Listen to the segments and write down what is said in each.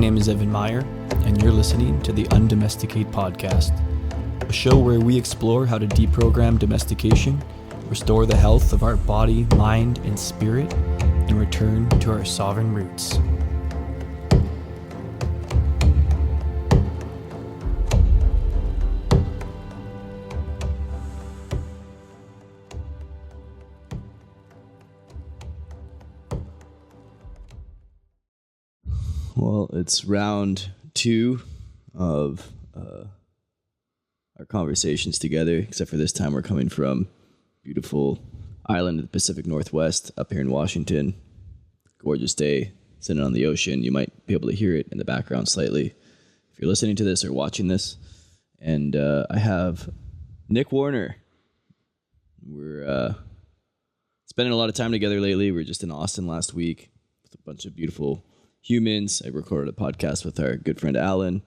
name is Evan Meyer, and you're listening to the Undomesticate Podcast, a show where we explore how to deprogram domestication, restore the health of our body, mind, and spirit, and return to our sovereign roots. Well, it's round 2 of our conversations together, except for this time we're coming from beautiful island of the Pacific Northwest up here in Washington. Gorgeous day, sitting on the ocean. You might be able to hear it in the background slightly if you're listening to this or watching this. And I have Nick Warner. We're spending a lot of time together lately. We were just in Austin last week with a bunch of beautiful humans. I recorded a podcast with our good friend Alan,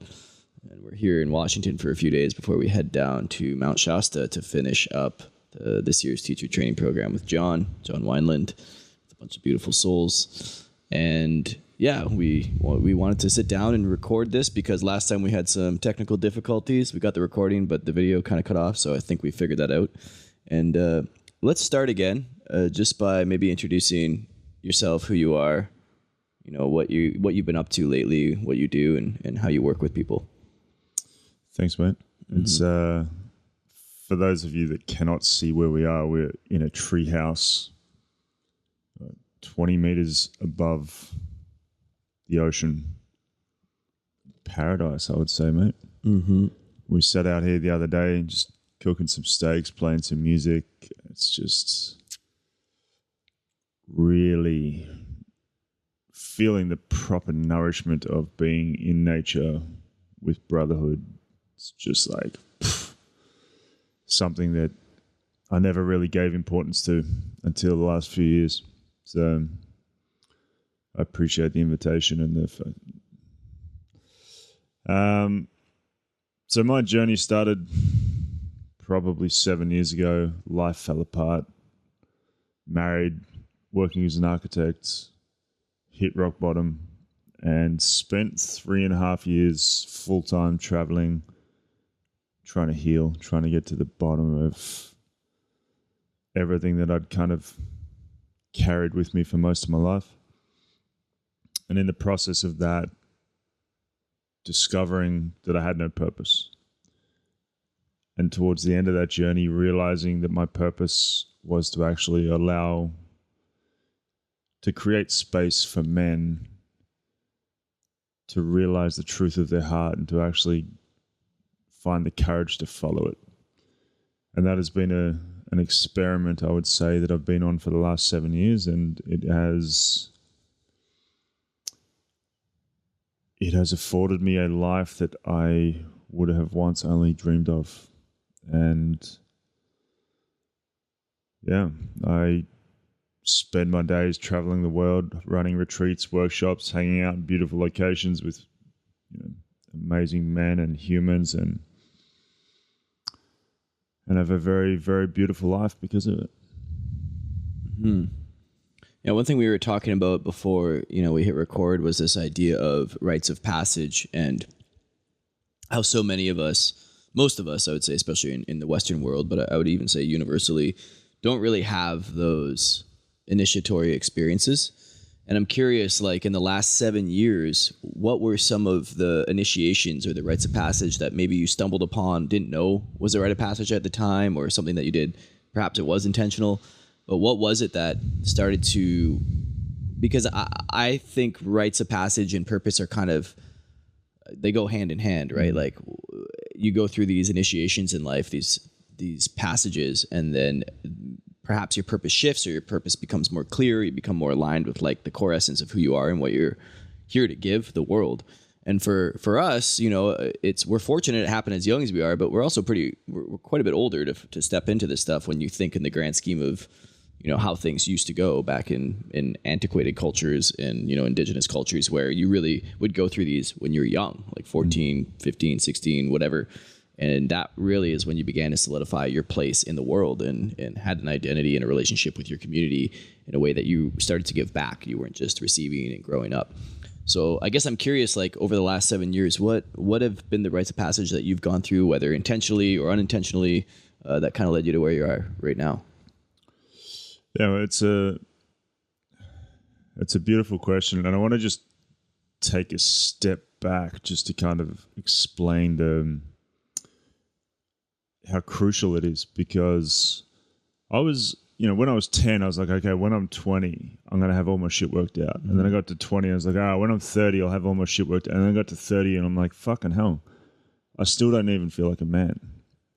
and we're here in Washington for a few days before we head down to Mount Shasta to finish up this year's teacher training program with John Wineland, with a bunch of beautiful souls. And yeah, we wanted to sit down and record this because last time we had some technical difficulties. We got the recording, but the video kind of cut off, so I think we figured that out. And let's start again, just by maybe introducing yourself, who you are, you know, what you've been up to lately, what you do, and how you work with people. Thanks, mate. It's for those of you that cannot see where we are, we're in a treehouse 20 meters above the ocean. Paradise, I would say, mate. Mm-hmm. We sat out here the other day and just cooking some steaks, playing some music. It's just really feeling the proper nourishment of being in nature with brotherhood. It's just like something that I never really gave importance to until the last few years. So I appreciate the invitation and so my journey started probably 7 years ago. Life fell apart. Married, working as an architect, hit rock bottom, and spent 3.5 years full-time traveling, trying to heal, trying to get to the bottom of everything that I'd kind of carried with me for most of my life. And in the process of that, discovering that I had no purpose. And towards the end of that journey, realizing that my purpose was to actually to create space for men to realize the truth of their heart and to actually find the courage to follow it. And that has been an experiment, I would say, that I've been on for the last 7 years, and it has afforded me a life that I would have once only dreamed of. And yeah, I spend my days traveling the world, running retreats, workshops, hanging out in beautiful locations with amazing men and humans, and have a very, very beautiful life because of it. Mm-hmm. Yeah, one thing we were talking about before we hit record was this idea of rites of passage, and how so many of us, most of us, I would say, especially in the Western world, but I would even say universally, don't really have those initiatory experiences. And I'm curious, like in the last 7 years, what were some of the initiations or the rites of passage that maybe you stumbled upon, didn't know was a rite of passage at the time, or something that you did, perhaps it was intentional, but what was it that started to, because I think rites of passage and purpose are kind of, they go hand in hand, right? Mm-hmm. Like you go through these initiations in life, these passages, and then perhaps your purpose shifts, or your purpose becomes more clear. You become more aligned with like the core essence of who you are and what you're here to give the world. And for us, we're fortunate it happened as young as we are, but we're also we're quite a bit older to step into this stuff when you think in the grand scheme of, how things used to go back in antiquated cultures and, indigenous cultures, where you really would go through these when you're young, like 14, 15, 16, whatever. And that really is when you began to solidify your place in the world and had an identity and a relationship with your community in a way that you started to give back. You weren't just receiving and growing up. So I guess I'm curious, like over the last 7 years, what have been the rites of passage that you've gone through, whether intentionally or unintentionally, that kind of led you to where you are right now? Yeah, it's a beautiful question, and I want to just take a step back just to kind of explain how crucial it is, because I was, when I was 10, I was like, okay, when I'm 20, I'm going to have all my shit worked out. And then I got to 20, I was like, when I'm 30, I'll have all my shit worked out. And then I got to 30 and I'm like, fucking hell, I still don't even feel like a man.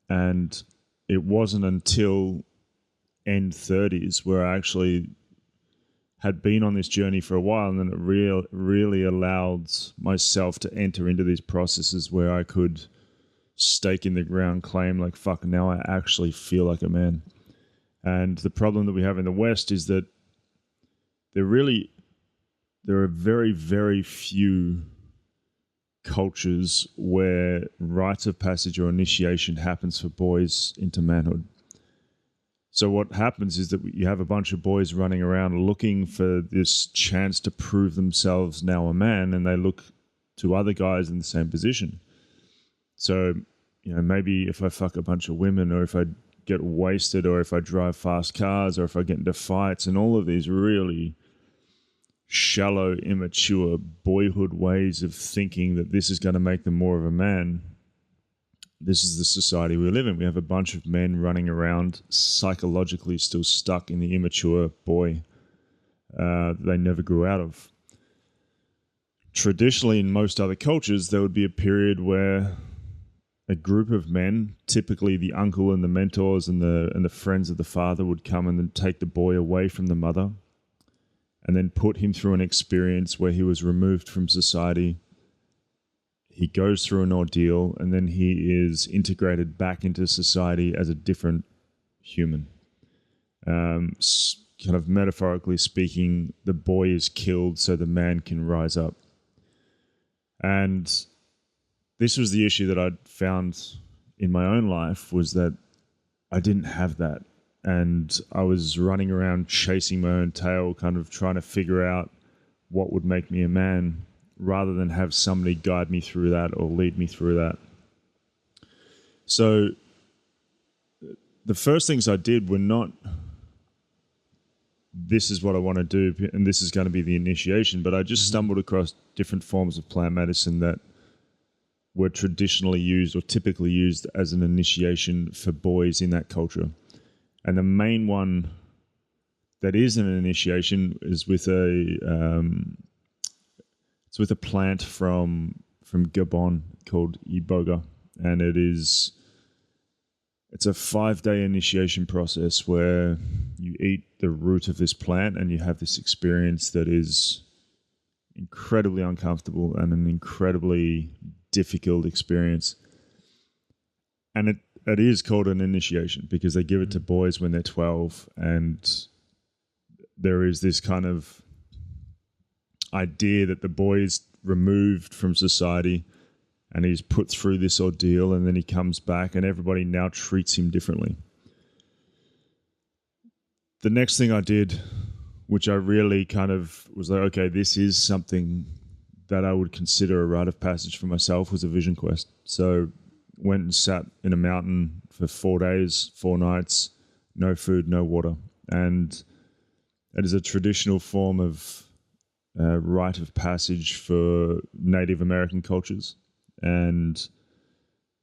And it wasn't until end 30s where I actually had been on this journey for a while, and then it really allowed myself to enter into these processes where I could stake in the ground claim, like, fuck, now I actually feel like a man. And the problem that we have in the West is that there are very, very few cultures where rites of passage or initiation happens for boys into manhood. So what happens is that you have a bunch of boys running around looking for this chance to prove themselves now a man, and they look to other guys in the same position. So, maybe if I fuck a bunch of women, or if I get wasted, or if I drive fast cars, or if I get into fights, and all of these really shallow, immature boyhood ways of thinking that this is going to make them more of a man. This is the society we live in. We have a bunch of men running around psychologically still stuck in the immature boy they never grew out of. Traditionally, in most other cultures, there would be a period where a group of men, typically the uncle and the mentors and the friends of the father, would come and then take the boy away from the mother and then put him through an experience where he was removed from society. He goes through an ordeal, and then he is integrated back into society as a different human. Kind of metaphorically speaking, the boy is killed so the man can rise up. And this was the issue that I'd found in my own life, was that I didn't have that. And I was running around chasing my own tail, kind of trying to figure out what would make me a man, rather than have somebody guide me through that or lead me through that. So the first things I did were not, this is what I want to do and this is going to be the initiation, but I just stumbled across different forms of plant medicine that were traditionally used or typically used as an initiation for boys in that culture. And the main one that is an initiation is with it's with a plant from Gabon called Iboga, and it's a 5-day initiation process where you eat the root of this plant and you have this experience that is incredibly uncomfortable and an incredibly difficult experience. And it is called an initiation because they give it to boys when they're 12, and there is this kind of idea that the boy is removed from society and he's put through this ordeal, and then he comes back and everybody now treats him differently. The next thing I did, which I really kind of was like, okay, this is something that I would consider a rite of passage for myself, was a vision quest. So went and sat in a mountain for 4 days, 4 nights, no food, no water. And it is a traditional form of rite of passage for Native American cultures. And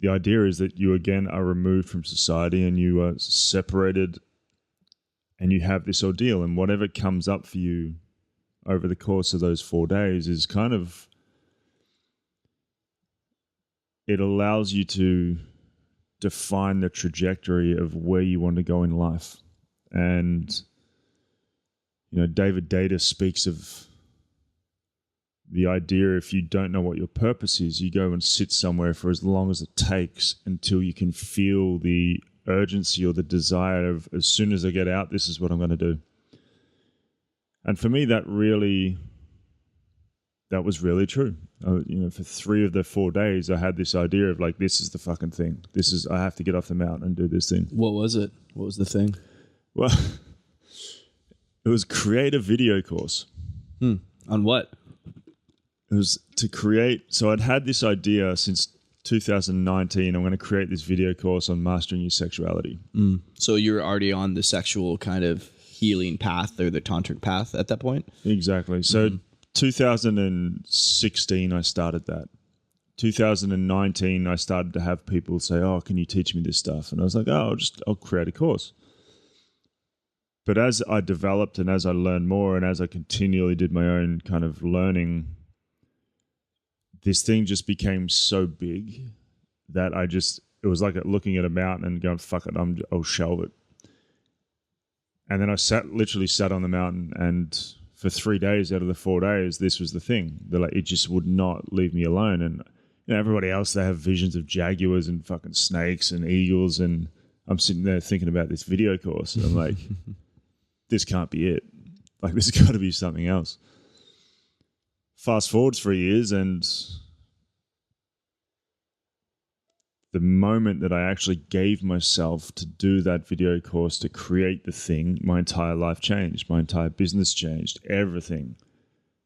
the idea is that you again are removed from society and you are separated, and you have this ordeal, and whatever comes up for you over the course of those 4 days is kind of, it allows you to define the trajectory of where you want to go in life. And David Tate speaks of the idea, if you don't know what your purpose is, you go and sit somewhere for as long as it takes until you can feel the urgency or the desire of, as soon as I get out, this is what I'm going to do. And for me, that was really true. For 3 of the 4 days, I had this idea of like, this is the fucking thing. I have to get off the mountain and do this thing. What was it? What was the thing? Well, it was create a video course. On what? it was to create. So I'd had this idea since 2019. I'm going to create this video course on mastering your sexuality. So you're already on the sexual kind of healing path or the tantric path at that point? Exactly. So 2016, I started that. 2019, I started to have people say, "Oh, can you teach me this stuff?" And I was like, "Oh, I'll create a course." But as I developed and as I learned more and as I continually did my own kind of learning, this thing just became so big that it was like looking at a mountain and going, "Fuck it, I'll shelve it." And then I literally sat on the mountain, and for 3 days out of the 4 days, this was the thing. It just would not leave me alone. And everybody else, they have visions of jaguars and fucking snakes and eagles, and I'm sitting there thinking about this video course, and I'm like, this can't be it. Like, there's got to be something else. Fast forward 3 years, and the moment that I actually gave myself to do that video course, to create the thing, my entire life changed. My entire business changed. Everything.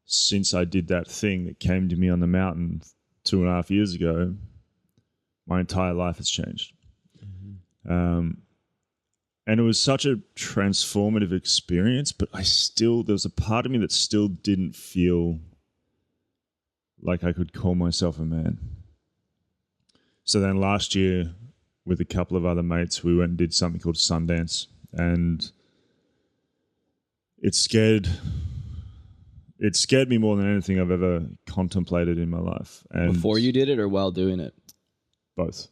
Since I did that thing that came to me on the mountain 2.5 years ago, my entire life has changed. And it was such a transformative experience, but there was a part of me that still didn't feel like I could call myself a man. So then last year, with a couple of other mates, we went and did something called Sundance, and it scared me more than anything I've ever contemplated in my life. And before you did it or while doing it? Both.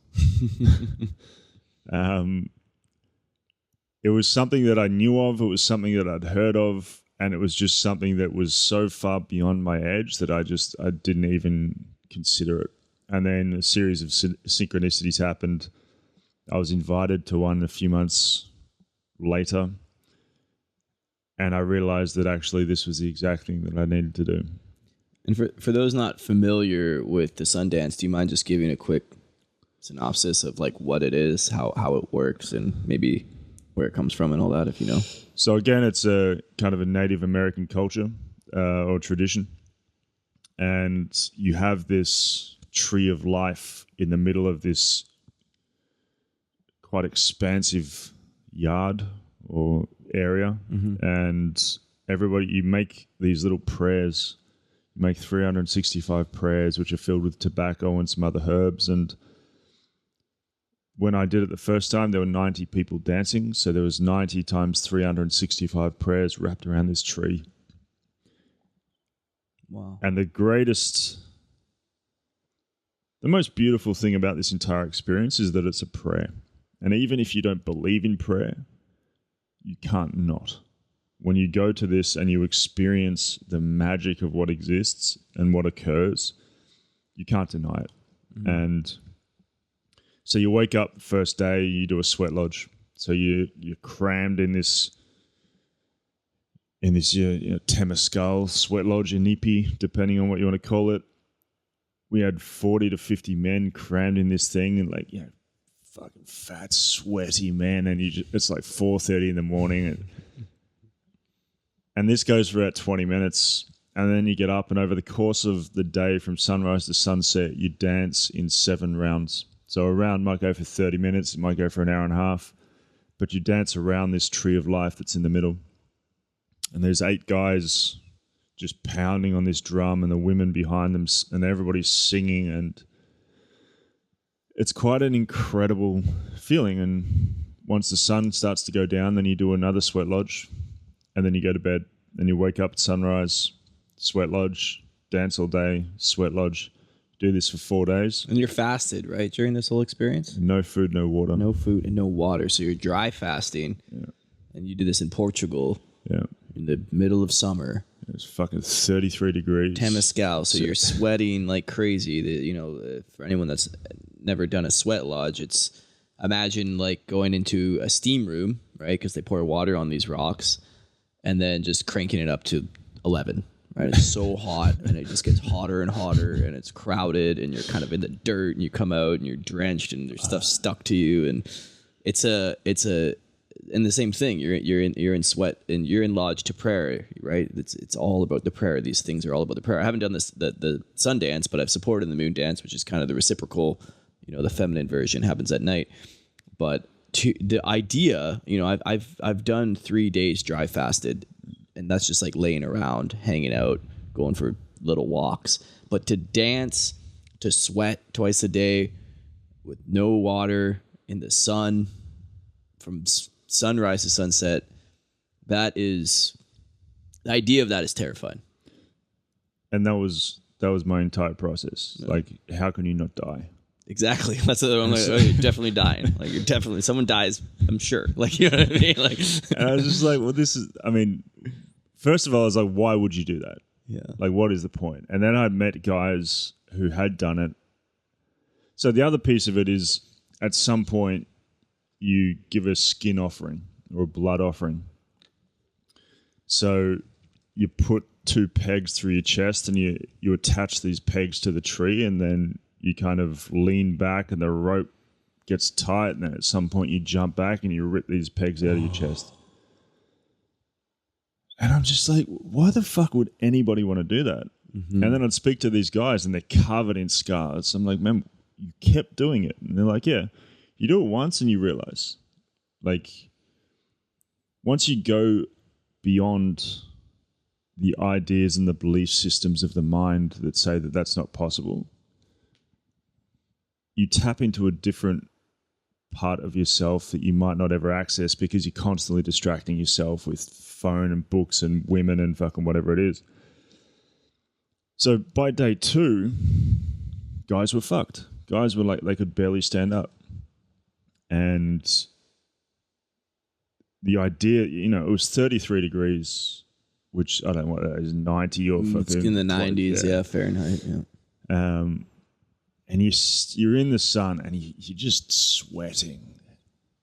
It was something that I knew of. It was something that I'd heard of, and it was just something that was so far beyond my edge that I didn't even consider it. And then a series of synchronicities happened. I was invited to one a few months later, and I realized that actually this was the exact thing that I needed to do. And for those not familiar with the Sundance, do you mind just giving a quick synopsis of like what it is, how it works, and maybe where it comes from and all that, if you know? So again, it's a kind of a Native American culture or tradition. And you have this tree of life in the middle of this quite expansive yard or area. And you make these little prayers. You make 365 prayers, which are filled with tobacco and some other herbs. And when I did it the first time, there were 90 people dancing. So there was 90 times 365 prayers wrapped around this tree. Wow. And the most beautiful thing about this entire experience is that it's a prayer. And even if you don't believe in prayer, you can't not. When you go to this and you experience the magic of what exists and what occurs, you can't deny it. And so you wake up the first day, you do a sweat lodge. So you're crammed in this Temescal sweat lodge, a nipi, depending on what you want to call it. We had 40 to 50 men crammed in this thing, and fucking fat, sweaty men, and it's like 4:30 in the morning, and this goes for about 20 minutes, and then you get up, and over the course of the day from sunrise to sunset, you dance in 7 rounds. So a round might go for 30 minutes, it might go for an hour and a half, but you dance around this tree of life that's in the middle. And there's 8 guys just pounding on this drum, and the women behind them, and everybody's singing, and it's quite an incredible feeling. And once the sun starts to go down, then you do another sweat lodge, and then you go to bed, and you wake up at sunrise, sweat lodge, dance all day, sweat lodge. Do this for 4 days. And you're fasted, right, during this whole experience? No food, no water. No food and no water. So you're dry fasting. Yeah. And you do this in Portugal. Yeah. In the middle of summer. It's fucking 33 degrees. Temescal. So you're sweating like crazy. For anyone that's never done a sweat lodge, it's imagine like going into a steam room, right? Because they pour water on these rocks and then just cranking it up to 11. Right? It's so hot, and it just gets hotter and hotter, and it's crowded, and you're kind of in the dirt, and you come out and you're drenched, and there's stuff stuck to you, and it's a and the same thing. You're in sweat and you're in lodge to prayer, right? It's all about the prayer. These things are all about the prayer. I haven't done the Sundance, but I've supported the moon dance, which is kind of the reciprocal. The feminine version happens at night. But the idea, I've done 3 days dry fasted, and that's just like laying around, hanging out, going for little walks. But to dance, to sweat twice a day with no water in the sun from sunrise to sunset, the idea of that is terrifying. And that was my entire process. Yeah. Like, how can you not die? Exactly. That's what I'm like. Oh, you're definitely dying. Like, you're definitely, someone dies, I'm sure. Like, you know what I mean? Like, and I was just like, well, first of all, I was like, why would you do that? Yeah. Like, what is the point? And then I met guys who had done it. So the other piece of it is, at some point, you give a skin offering or a blood offering. So you put 2 pegs through your chest and you attach these pegs to the tree, and then you kind of lean back and the rope gets tight, and then at some point you jump back and you rip these pegs out of your chest. And I'm just like, why the fuck would anybody want to do that? Mm-hmm. And then I'd speak to these guys and they're covered in scars. I'm like, man, you kept doing it. And they're like, yeah, you do it once and you realize. Like, once you go beyond the ideas and the belief systems of the mind that say that that's not possible, you tap into a different part of yourself that you might not ever access because you're constantly distracting yourself with phone and books and women and fucking whatever it is. So by day 2, guys were fucked. Guys were like, they could barely stand up. And the idea, it was 33 degrees, which I don't know what that is, 90 or fucking... It's in the 90s, yeah, Fahrenheit, yeah. And you're in the sun and you're just sweating,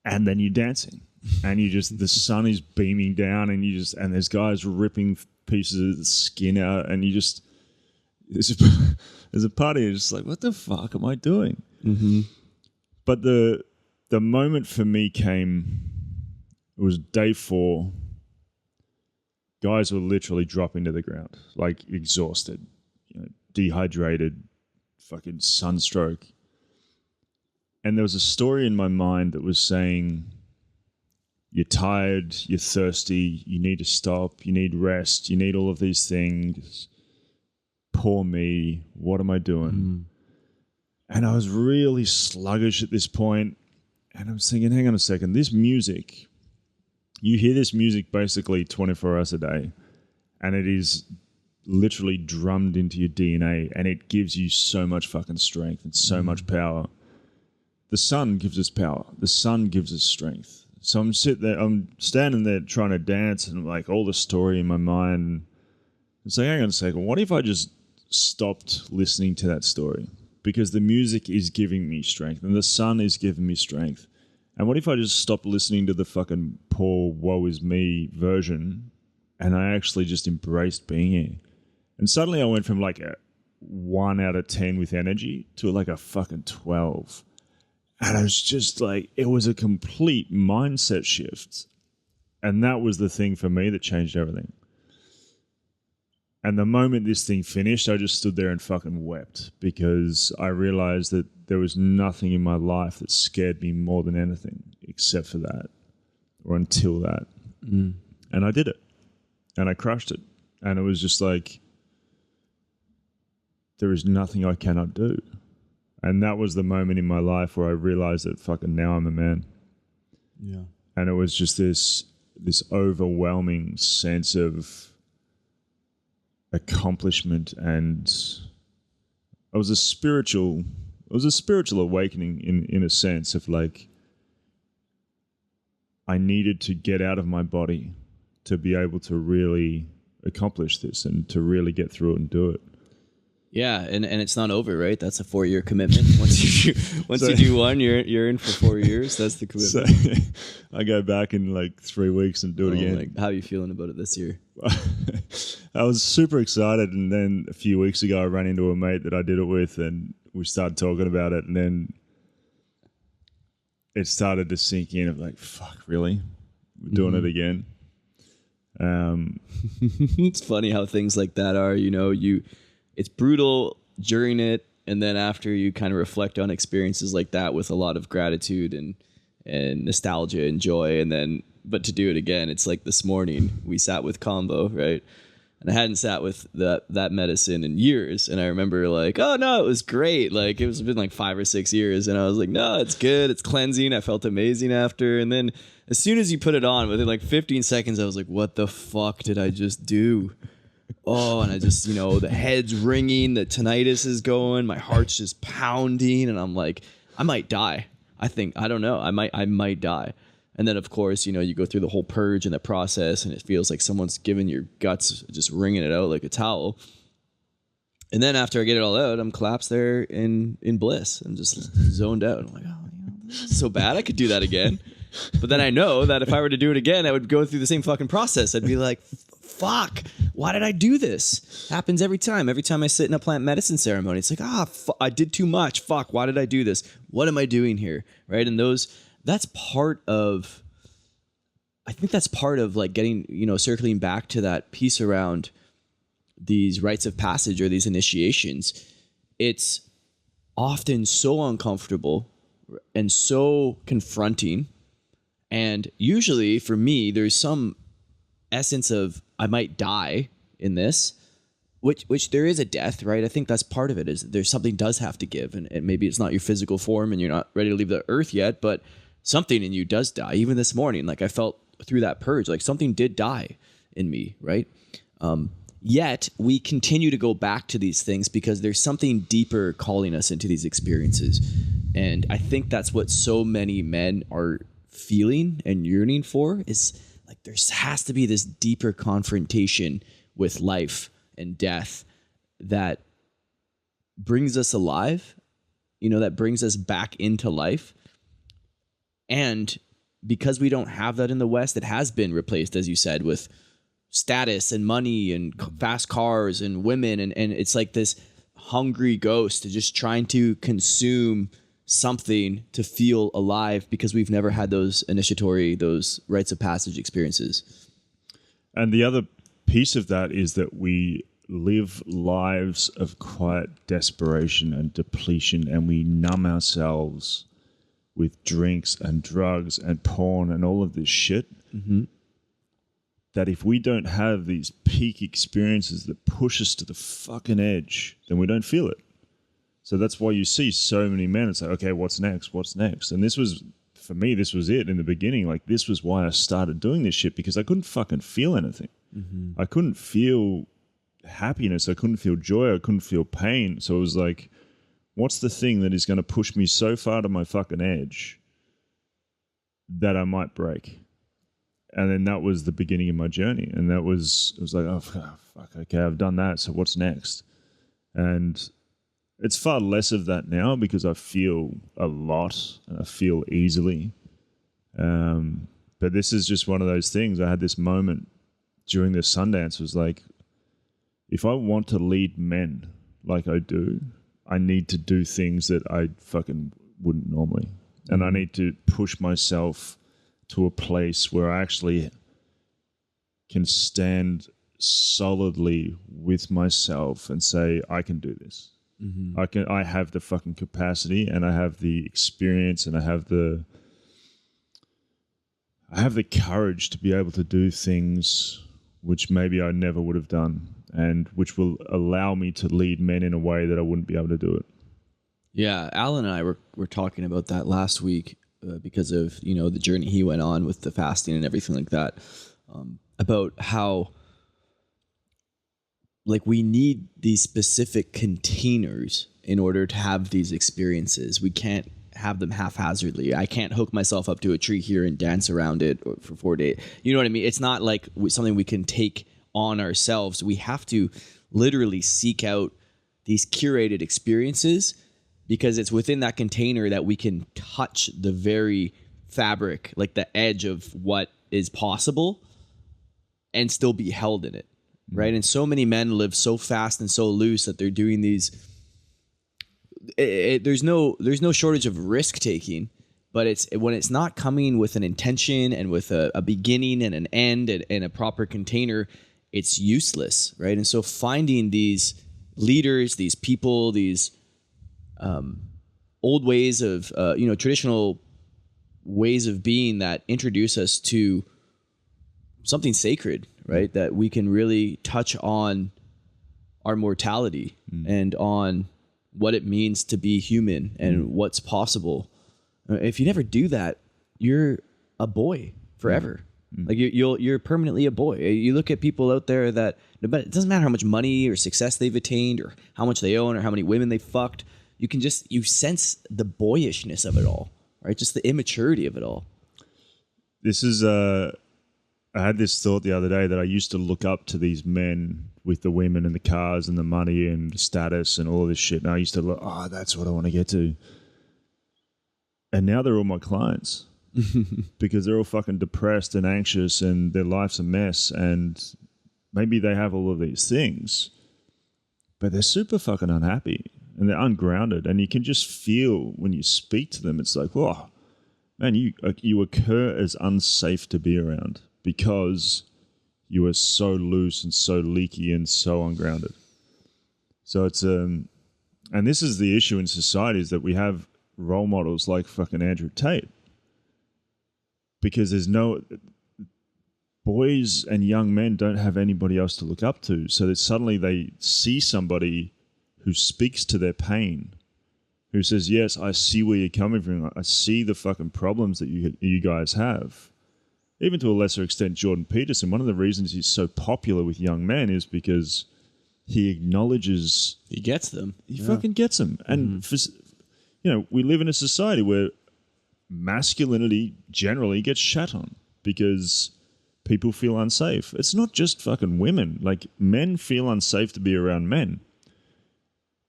and then you're dancing, and the sun is beaming down, and and there's guys ripping pieces of the skin out, and there's a part of you just like, what the fuck am I doing? Mm-hmm. But the moment for me came, it was day 4. Guys were literally dropping to the ground, like exhausted, dehydrated, fucking sunstroke. And there was a story in my mind that was saying, you're tired, you're thirsty, you need to stop, you need rest, you need all of these things. Poor me, what am I doing? And I was really sluggish at this point, and I was thinking, hang on a second, this music, you hear this music basically 24 hours a day, and it is literally drummed into your DNA, and it gives you so much fucking strength and so much power. The sun gives us power. The sun gives us strength. So I'm standing there trying to dance, and like all the story in my mind. It's like, hang on a second, what if I just stopped listening to that story? Because the music is giving me strength, and the sun is giving me strength. And what if I just stopped listening to the fucking poor woe is me version, and I actually just embraced being here? And suddenly I went from like a 1 out of 10 with energy to like a fucking 12. And I was just like, it was a complete mindset shift. And that was the thing for me that changed everything. And the moment this thing finished, I just stood there and fucking wept, because I realized that there was nothing in my life that scared me more than anything except for that, or until that. And I did it. And I crushed it. And it was just like, there is nothing I cannot do. And that was the moment in my life where I realized that fucking now I'm a man. Yeah. And it was just this overwhelming sense of accomplishment, and it was a spiritual awakening in a sense of like, I needed to get out of my body to be able to really accomplish this and to really get through it and do it. Yeah, and it's not over, right? That's a 4-year commitment. Once you do one, you're in for 4 years. That's the commitment. So I go back in like 3 weeks and do it again. Like, how are you feeling about it this year? I was super excited, and then a few weeks ago I ran into a mate that I did it with, and we started talking about it, and then it started to sink in of like, fuck, really? We're doing it again. It's funny how things like that are, it's brutal during it. And then after you kind of reflect on experiences like that with a lot of gratitude and nostalgia and joy. And then, but to do it again, it's like this morning we sat with Combo, right? And I hadn't sat with that medicine in years. And I remember like, oh no, it was great. Like it was been like 5 or 6 years. And I was like, no, it's good. It's cleansing. I felt amazing after. And then as soon as you put it on, within like 15 seconds, I was like, what the fuck did I just do? Oh, and I just, the head's ringing, the tinnitus is going, my heart's just pounding. And I'm like, I might die. I don't know. I might die. And then, of course, you go through the whole purge and the process, and it feels like someone's giving your guts, just wringing it out like a towel. And then after I get it all out, I'm collapsed there in bliss and just zoned out. I'm like, oh, this is so bad. I could do that again. But then I know that if I were to do it again, I would go through the same fucking process. I'd be like, fuck, why did I do this? Happens every time. Every time I sit in a plant medicine ceremony, it's like, I did too much. Fuck, why did I do this? What am I doing here? Right? And that's part of, I think that's part of like getting, circling back to that piece around these rites of passage or these initiations. It's often so uncomfortable and so confronting. And usually for me, there's some essence of I might die in this, which there is a death, right? I think that's part of it, is there's something does have to give. And maybe it's not your physical form and you're not ready to leave the earth yet, but something in you does die. Even this morning, like I felt through that purge, like something did die in me, right? Yet we continue to go back to these things because there's something deeper calling us into these experiences. And I think that's what so many men are feeling and yearning for, is like there has to be this deeper confrontation with life and death that brings us alive, that brings us back into life. And because we don't have that in the West, it has been replaced, as you said, with status and money and fast cars and women. And it's like this hungry ghost just trying to consume something to feel alive, because we've never had those rites of passage experiences. And the other piece of that is that we live lives of quiet desperation and depletion, and we numb ourselves with drinks and drugs and porn and all of this shit. Mm-hmm. That if we don't have these peak experiences that push us to the fucking edge, then we don't feel it. So that's why you see so many men. It's like, okay, what's next? What's next? And this was, for me, this was it in the beginning. Like, this was why I started doing this shit, because I couldn't fucking feel anything. Mm-hmm. I couldn't feel happiness. I couldn't feel joy. I couldn't feel pain. So it was like, what's the thing that is going to push me so far to my fucking edge that I might break? And then that was the beginning of my journey. And it was like, oh, fuck, okay, I've done that. So what's next? And it's far less of that now because I feel a lot and I feel easily. But this is just one of those things. I had this moment during the Sundance. Was like, if I want to lead men like I do, I need to do things that I fucking wouldn't normally. And I need to push myself to a place where I actually can stand solidly with myself and say, I can do this. Mm-hmm. I have the fucking capacity, and I have the experience, and I have the courage to be able to do things which maybe I never would have done, and which will allow me to lead men in a way that I wouldn't be able to do it. Yeah, Alan and I were talking about that last week because of, the journey he went on with the fasting and everything like that, about how like we need these specific containers in order to have these experiences. We can't have them haphazardly. I can't hook myself up to a tree here and dance around it for 4 days. You know what I mean? It's not like something we can take on ourselves. We have to literally seek out these curated experiences, because it's within that container that we can touch the very fabric, like the edge of what is possible, and still be held in it. Right. And so many men live so fast and so loose that they're doing these. There's no shortage of risk taking, But it's when it's not coming with an intention and with a beginning and an end and a proper container, it's useless, right? And so finding these leaders, these people, these old ways of, traditional ways of being that introduce us to something sacred, right? That we can really touch on our mortality and on what it means to be human and what's possible. If you never do that, you're a boy forever. Like you're permanently a boy. You look at people out there that, but it doesn't matter how much money or success they've attained or how much they own or how many women they fucked. You sense the boyishness of it all, right? Just the immaturity of it all. This is I had this thought the other day that I used to look up to these men with the women and the cars and the money and the status and all of this shit. And I used to look, that's what I want to get to. And now they're all my clients because they're all fucking depressed and anxious and their life's a mess. And maybe they have all of these things, but they're super fucking unhappy and they're ungrounded. And you can just feel when you speak to them, it's like, whoa, man, you occur as unsafe to be around because you are so loose and so leaky and so ungrounded. So it's, and this is the issue in society is that we have role models like fucking Andrew Tate because there's no boys and young men don't have anybody else to look up to, so that suddenly they see somebody who speaks to their pain, who says, yes, I see where you're coming from, I see the fucking problems that you guys have. Even to a lesser extent, Jordan Peterson, one of the reasons he's so popular with young men is because he acknowledges, He gets them. he fucking gets them. And we live in a society where masculinity generally gets shat on because people feel unsafe. It's not just fucking women. Like, men feel unsafe to be around men.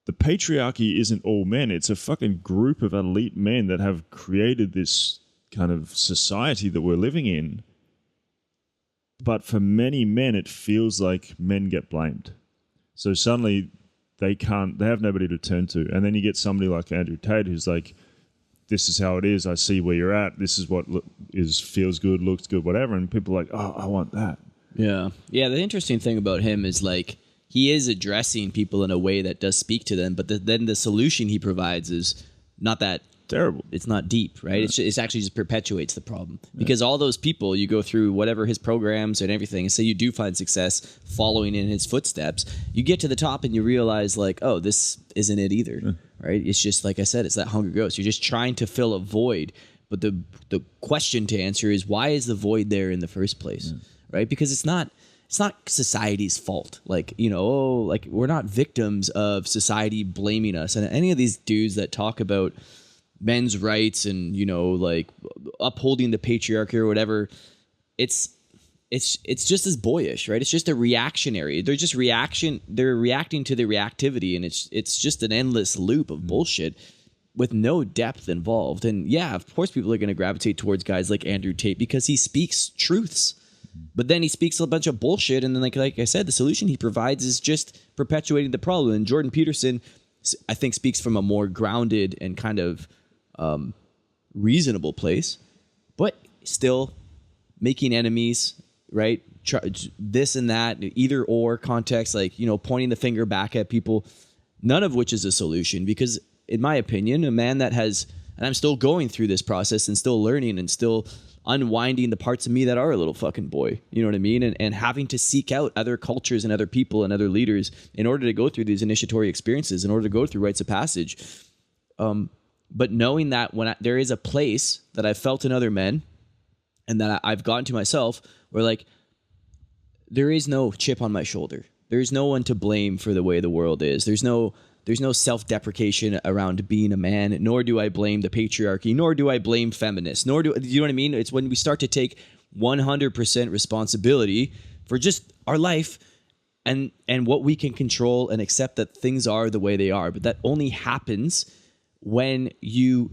The patriarchy isn't all men. It's a fucking group of elite men that have created this kind of society that we're living in. But for many men, it feels like men get blamed. So suddenly they have nobody to turn to. And then you get somebody like Andrew Tate who's like, this is how it is. I see where you're at. This is what feels good, looks good, whatever. And people are like, oh, I want that. Yeah. Yeah. The interesting thing about him is like, he is addressing people in a way that does speak to them, but then the solution he provides is not that terrible. It's not deep, right? Yeah. It's actually just perpetuates the problem because all those people, you go through whatever his programs and everything, and say you do find success following in his footsteps, you get to the top and you realize like, oh, this isn't it either, right? It's just, like I said, it's that Hunger Ghost. You're just trying to fill a void, but the question to answer is, why is the void there in the first place, right? Because it's not society's fault. Like, like we're not victims of society blaming us. And any of these dudes that talk about men's rights and, like upholding the patriarchy or whatever, it's just as boyish, right? It's just a reactionary. They're reacting to the reactivity, and it's just an endless loop of bullshit with no depth involved. And yeah, of course people are going to gravitate towards guys like Andrew Tate because he speaks truths. But then he speaks a bunch of bullshit, and then like I said, the solution he provides is just perpetuating the problem. And Jordan Peterson, I think, speaks from a more grounded and kind of reasonable place, but still making enemies, right? This and that, either or context, like, pointing the finger back at people, none of which is a solution. Because in my opinion, a man that has, and I'm still going through this process and still learning and still unwinding the parts of me that are a little fucking boy, you know what I mean? And having to seek out other cultures and other people and other leaders in order to go through these initiatory experiences, in order to go through rites of passage. But knowing that there is a place that I've felt in other men and that I've gotten to myself where, like, there is no chip on my shoulder. There's no one to blame for the way the world is. There's no self-deprecation around being a man, nor do I blame the patriarchy, nor do I blame feminists, you know what I mean? It's when we start to take 100% responsibility for just our life and what we can control and accept that things are the way they are. But that only happens when you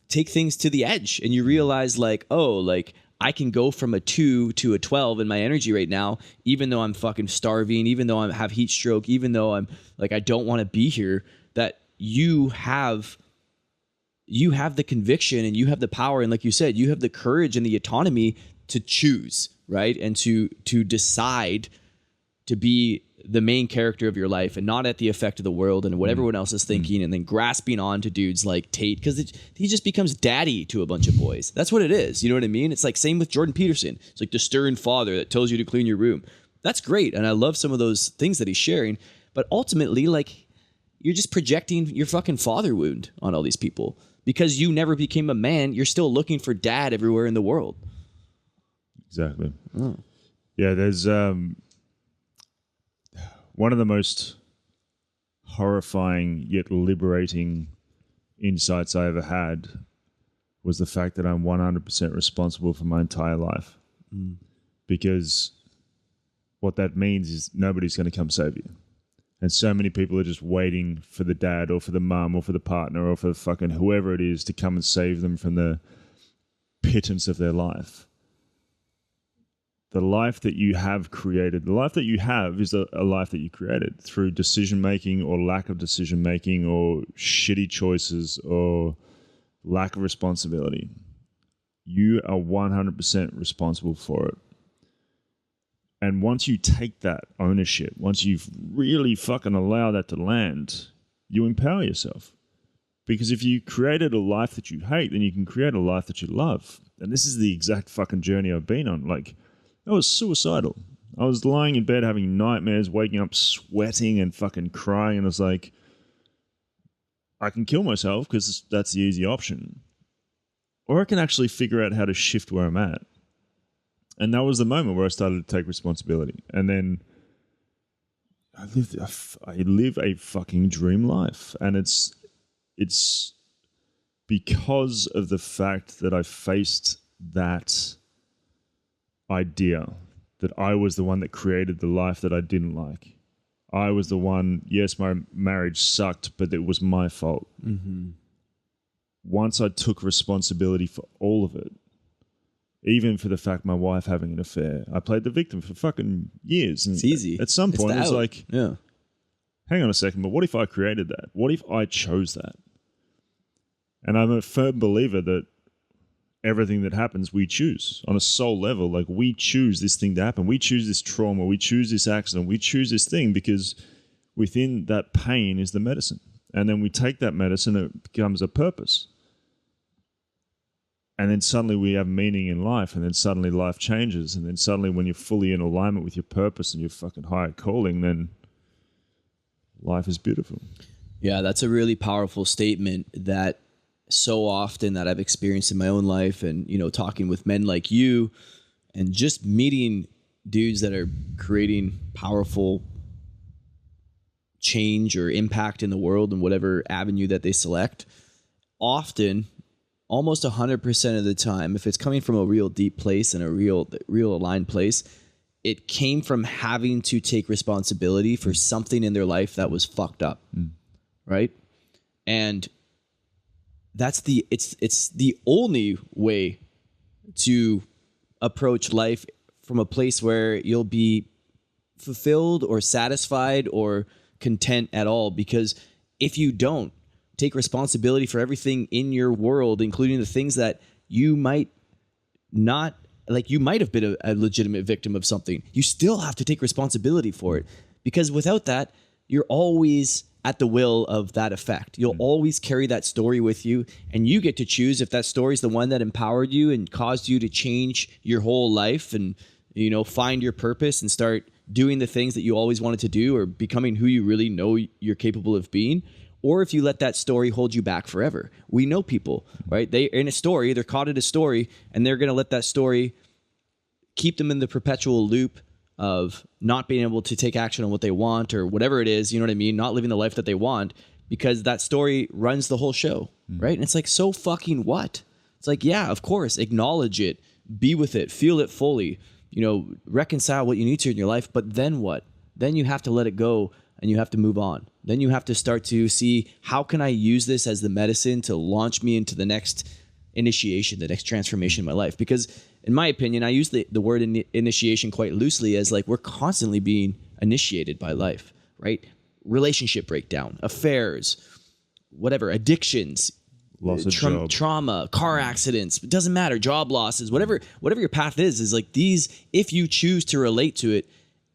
take things to the edge and you realize, like, oh, like, I can go from a 2 to a 12 in my energy right now, even though I'm fucking starving, even though I have heat stroke, even though I'm like, I don't want to be here, that you have you have the conviction and you have the power. And like you said, you have the courage and the autonomy to choose, right? And to decide to be the main character of your life and not at the effect of the world and what everyone else is thinking, and then grasping on to dudes like Tate, because he just becomes daddy to a bunch of boys. That's what it is. You know what I mean? It's like same with Jordan Peterson. It's like the stern father that tells you to clean your room. That's great. And I love some of those things that he's sharing. But ultimately, like, you're just projecting your fucking father wound on all these people because you never became a man. You're still looking for dad everywhere in the world. Exactly. Oh. Yeah, there's one of the most horrifying yet liberating insights I ever had was the fact that I'm 100% responsible for my entire life. Because what that means is nobody's going to come save you. And so many people are just waiting for the dad or for the mum or for the partner or for fucking whoever it is to come and save them from the pittance of their life. The life that you have created, the life that you have is a life that you created through decision-making or lack of decision-making or shitty choices or lack of responsibility. You are 100% responsible for it. And once you take that ownership, once you've really fucking allowed that to land, you empower yourself. Because if you created a life that you hate, then you can create a life that you love. And this is the exact fucking journey I've been on. Like, I was suicidal. I was lying in bed having nightmares, waking up sweating and fucking crying. And I was like, I can kill myself because that's the easy option. Or I can actually figure out how to shift where I'm at. And that was the moment where I started to take responsibility. And then I live a fucking dream life. And it's because of the fact that I faced that idea that I was the one that created the life that I didn't like. I was the one, yes, my marriage sucked, but it was my fault. Mm-hmm. Once I took responsibility for all of it, even for the fact my wife having an affair, I played the victim for fucking years. And it's easy. At some point, it's like, yeah, hang on a second, but what if I created that? What if I chose that? And I'm a firm believer that everything that happens, we choose on a soul level. Like, we choose this thing to happen. We choose this trauma. We choose this accident. We choose this thing because within that pain is the medicine. And then we take that medicine, it becomes a purpose. And then suddenly we have meaning in life, and then suddenly life changes. And then suddenly when you're fully in alignment with your purpose and your fucking higher calling, then life is beautiful. Yeah, that's a really powerful statement that so often that I've experienced in my own life, and, you know, talking with men like you and just meeting dudes that are creating powerful change or impact in the world in whatever avenue that they select. Often, almost 100% of the time, if it's coming from a real deep place and a real aligned place, it came from having to take responsibility for something in their life that was fucked up. Right? And that's it's the only way to approach life from a place where you'll be fulfilled or satisfied or content at all. Because if you don't take responsibility for everything in your world, including the things that you might not, like, you might have been a legitimate victim of something, you still have to take responsibility for it. Because without that, you're always at the will of that effect. You'll always carry that story with you, and you get to choose if that story is the one that empowered you and caused you to change your whole life and, you know, find your purpose and start doing the things that you always wanted to do or becoming who you really know you're capable of being, or if you let that story hold you back forever. We know people, right? They're in a story, they're caught in a story, and they're going to let that story keep them in the perpetual loop of not being able to take action on what they want or whatever it is, you know what I mean? Not living the life that they want because that story runs the whole show, right? And it's like, so fucking what? It's like, yeah, of course, acknowledge it, be with it, feel it fully, you know, reconcile what you need to in your life, but then what? Then you have to let it go and you have to move on. Then you have to start to see, how can I use this as the medicine to launch me into the next initiation, the next transformation in my life? Because in my opinion, I use the word initiation quite loosely as like, we're constantly being initiated by life, right? Relationship breakdown, affairs, whatever, addictions, loss of job, trauma, car accidents, it doesn't matter, job losses, whatever your path is like these, if you choose to relate to it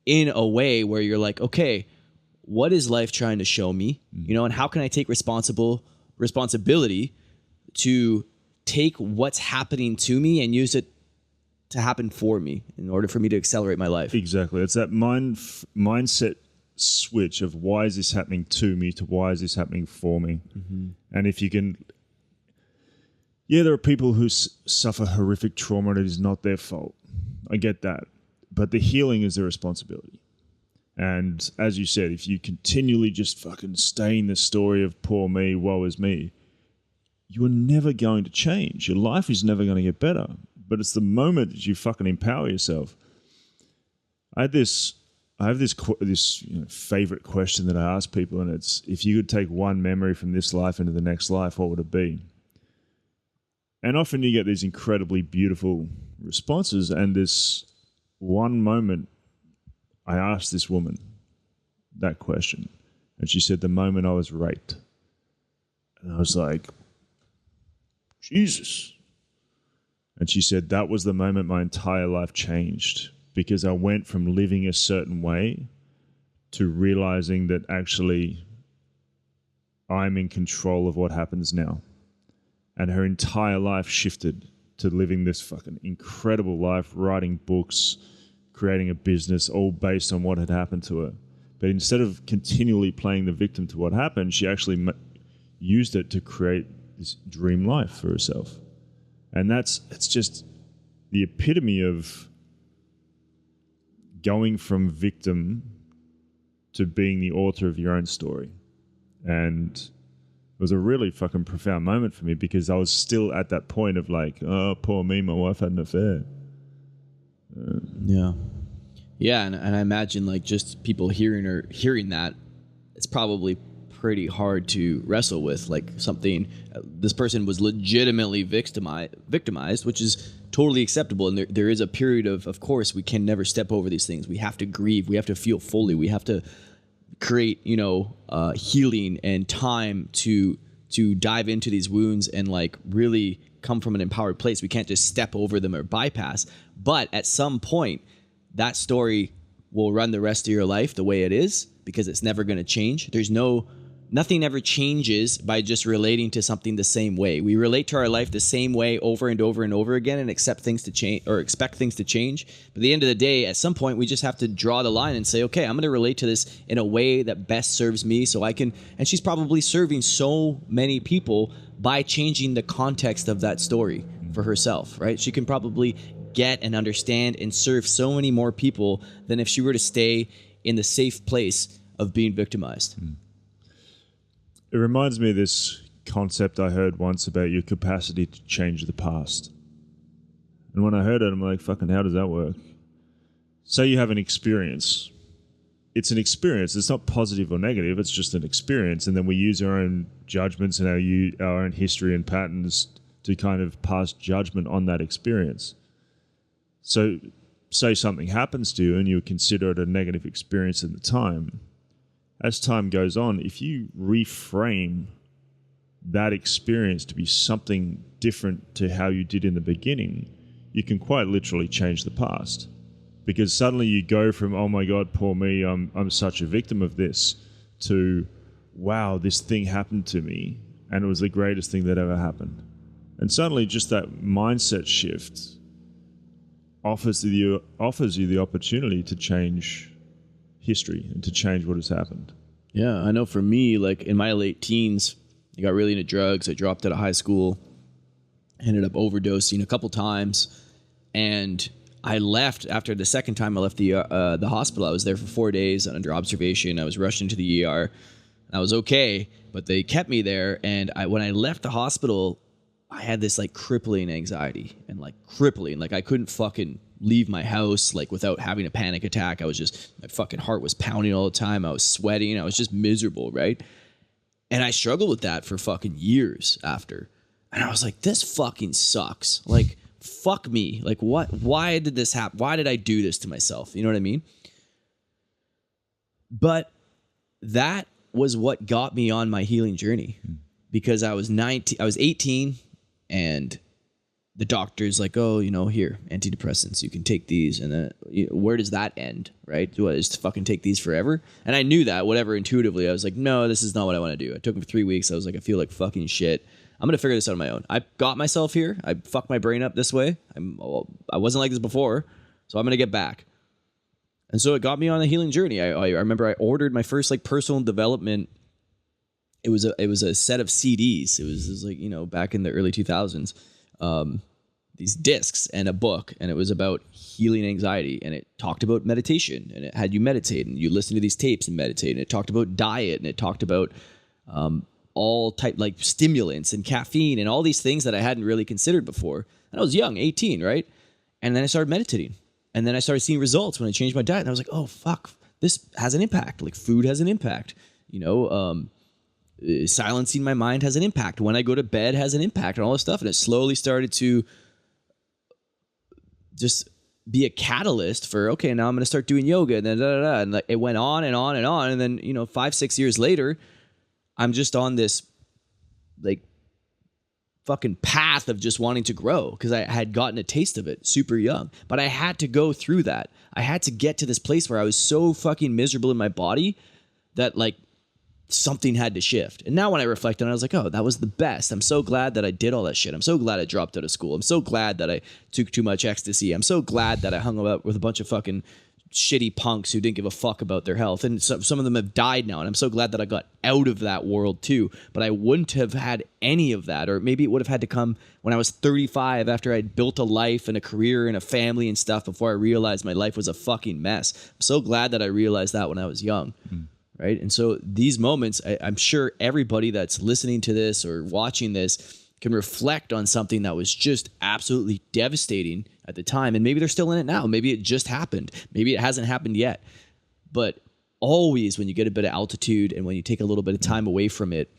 in a way where you're like, okay, what is life trying to show me? You know, and how can I take responsibility to take what's happening to me and use it to happen for me in order for me to accelerate my life? Exactly. It's that mindset switch of why is this happening to me to why is this happening for me? And if you can, there are people who suffer horrific trauma and it is not their fault. I get that. But the healing is their responsibility. And as you said, if you continually just fucking stay in the story of poor me, woe is me, you are never going to change. Your life is never going to get better. But it's the moment that you fucking empower yourself. I have this favorite question that I ask people, and it's, if you could take one memory from this life into the next life, what would it be? And often you get these incredibly beautiful responses. And this one moment, I asked this woman that question, and she said, the moment I was raped. And I was like, Jesus. And she said, that was the moment my entire life changed, because I went from living a certain way to realizing that actually I'm in control of what happens now. And her entire life shifted to living this fucking incredible life, writing books, creating a business, all based on what had happened to her. But instead of continually playing the victim to what happened, she actually used it to create this dream life for herself. And it's just the epitome of going from victim to being the author of your own story. And it was a really fucking profound moment for me, because I was still at that point of like, oh, poor me, my wife had an affair. Yeah, and I imagine like just people hearing that, it's probably pretty hard to wrestle with, like something this person was legitimately victimized, which is totally acceptable. And there is a period of course, we can never step over these things. We have to grieve. We have to feel fully. We have to create, healing and time to dive into these wounds and like really come from an empowered place. We can't just step over them or bypass. But at some point, that story will run the rest of your life the way it is, because it's never going to change. Nothing ever changes by just relating to something the same way. We relate to our life the same way over and over and over again and expect things to change. But at the end of the day, at some point, we just have to draw the line and say, okay, I'm going to relate to this in a way that best serves me so I can. And she's probably serving so many people by changing the context of that story for herself, right? She can probably get and understand and serve so many more people than if she were to stay in the safe place of being victimized. It reminds me of this concept I heard once about your capacity to change the past. And when I heard it, I'm like, fucking, how does that work? Say you have an experience. It's an experience. It's not positive or negative. It's just an experience. And then we use our own judgments and our own history and patterns to kind of pass judgment on that experience. So say something happens to you and you consider it a negative experience at the time. As time goes on, if you reframe that experience to be something different to how you did in the beginning, you can quite literally change the past. Because suddenly you go from, oh my God, poor me, I'm such a victim of this, to, wow, this thing happened to me and it was the greatest thing that ever happened. And suddenly just that mindset shift offers you the opportunity to change history and to change what has happened. Yeah, I know for me, like in my late teens, I got really into drugs. I dropped out of high school, ended up overdosing a couple times, and I left after the second time. I left the hospital. I was there for 4 days under observation. I was rushed into the ER. I was okay, but they kept me there. And when I left the hospital, I had this like crippling anxiety and like I couldn't fucking leave my house like without having a panic attack. My fucking heart was pounding all the time. I was sweating. I was just miserable, right? And I struggled with that for fucking years after. And I was like, this fucking sucks. Like, fuck me. Like, what? Why did this happen? Why did I do this to myself? You know what I mean? But that was what got me on my healing journey. because I was 18 and the doctor's like, oh, here, antidepressants, you can take these. And then where does that end, right? Do I just fucking take these forever? And I knew that, whatever, intuitively. I was like, no, this is not what I want to do. It took me 3 weeks. I was like, I feel like fucking shit. I'm going to figure this out on my own. I got myself here. I fucked my brain up this way. I wasn't like this before, so I'm going to get back. And so it got me on a healing journey. I remember I ordered my first like personal development. It was a set of CDs. It was like, back in the early 2000s. These discs and a book, and it was about healing anxiety, and it talked about meditation, and it had you meditate, and you listen to these tapes and meditate, and it talked about diet, and it talked about all type like stimulants and caffeine and all these things that I hadn't really considered before. And I was young, 18, right? And then I started meditating, and then I started seeing results when I changed my diet, and I was like, oh fuck, this has an impact. Like food has an impact, silencing my mind has an impact. When I go to bed has an impact, and all this stuff. And it slowly started to just be a catalyst for, okay, now I'm going to start doing yoga, and then and like it went on and on and on. And then 5-6 years later, I'm just on this like fucking path of just wanting to grow, because I had gotten a taste of it super young. But I had to go through that. I had to get to this place where I was so fucking miserable in my body that like something had to shift. And now when I reflect on it, I was like, oh, that was the best. I'm so glad that I did all that shit. I'm so glad I dropped out of school. I'm so glad that I took too much ecstasy. I'm so glad that I hung out with a bunch of fucking shitty punks who didn't give a fuck about their health. And some of them have died now. And I'm so glad that I got out of that world too. But I wouldn't have had any of that. Or maybe it would have had to come when I was 35, after I'd built a life and a career and a family and stuff, before I realized my life was a fucking mess. I'm so glad that I realized that when I was young. Right. And so these moments, I'm sure everybody that's listening to this or watching this can reflect on something that was just absolutely devastating at the time. And maybe they're still in it now. Maybe it just happened. Maybe it hasn't happened yet. But always when you get a bit of altitude and when you take a little bit of time away from it,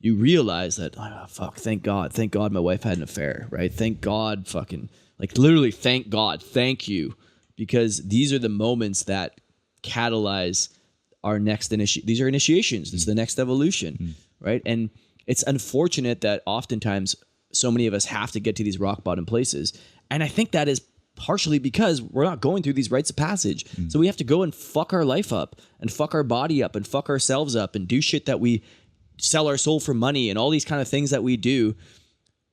you realize that, oh, fuck, thank God my wife had an affair. Right. Thank God, fucking, like literally thank God. Thank you. Because these are the moments that catalyze our next these are initiations. It's the next evolution, right? And it's unfortunate that oftentimes so many of us have to get to these rock bottom places. And I think that is partially because we're not going through these rites of passage. So we have to go and fuck our life up and fuck our body up and fuck ourselves up and do shit that we sell our soul for money and all these kind of things that we do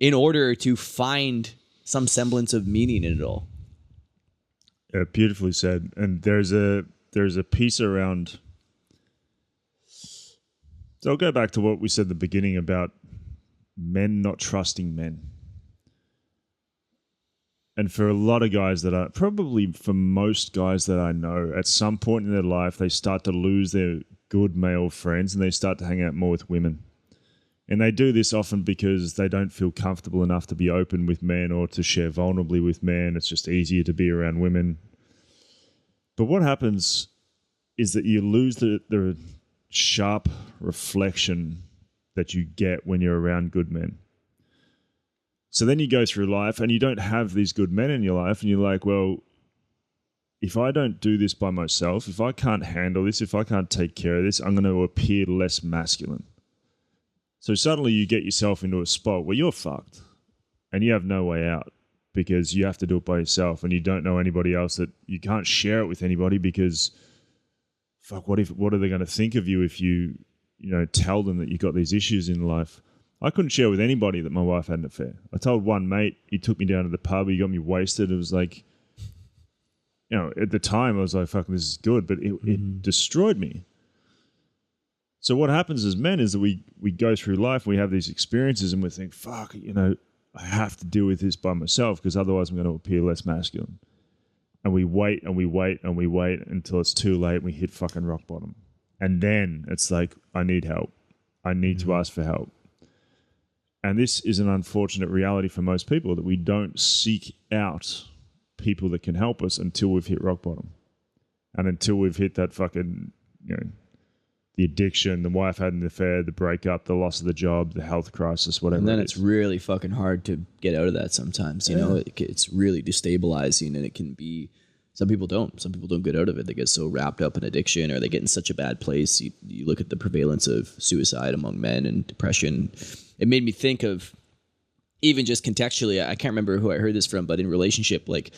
in order to find some semblance of meaning in it all. Yeah, beautifully said. And there's a piece around. So I'll go back to what we said at the beginning about men not trusting men. And for a lot of guys probably for most guys that I know, at some point in their life, they start to lose their good male friends and they start to hang out more with women. And they do this often because they don't feel comfortable enough to be open with men or to share vulnerably with men. It's just easier to be around women. But what happens is that you lose the sharp reflection that you get when you're around good men. So then you go through life and you don't have these good men in your life, and you're like, well, if I don't do this by myself, if I can't handle this, if I can't take care of this, I'm going to appear less masculine. So suddenly you get yourself into a spot where you're fucked and you have no way out because you have to do it by yourself, and you don't know anybody else, that you can't share it with anybody because fuck, what are they going to think of you if you tell them that you've got these issues in life? I couldn't share with anybody that my wife had an affair. I told one mate, he took me down to the pub, he got me wasted. It was like, at the time I was like, fuck, this is good, but it destroyed me. So what happens as men is that we go through life, we have these experiences, and we think, fuck, I have to deal with this by myself because otherwise I'm going to appear less masculine. And we wait and we wait and we wait until it's too late and we hit fucking rock bottom. And then it's like, I need help. I need to ask for help. And this is an unfortunate reality for most people, that we don't seek out people that can help us until we've hit rock bottom. And until we've hit that fucking, the addiction, the wife had an affair, the breakup, the loss of the job, the health crisis, whatever. And then it's really fucking hard to get out of that sometimes. It's really destabilizing, and it can be Some people don't. Some people don't get out of it. They get so wrapped up in addiction, or they get in such a bad place. You look at the prevalence of suicide among men and depression. It made me think of, even just contextually, I can't remember who I heard this from, but in relationship, like,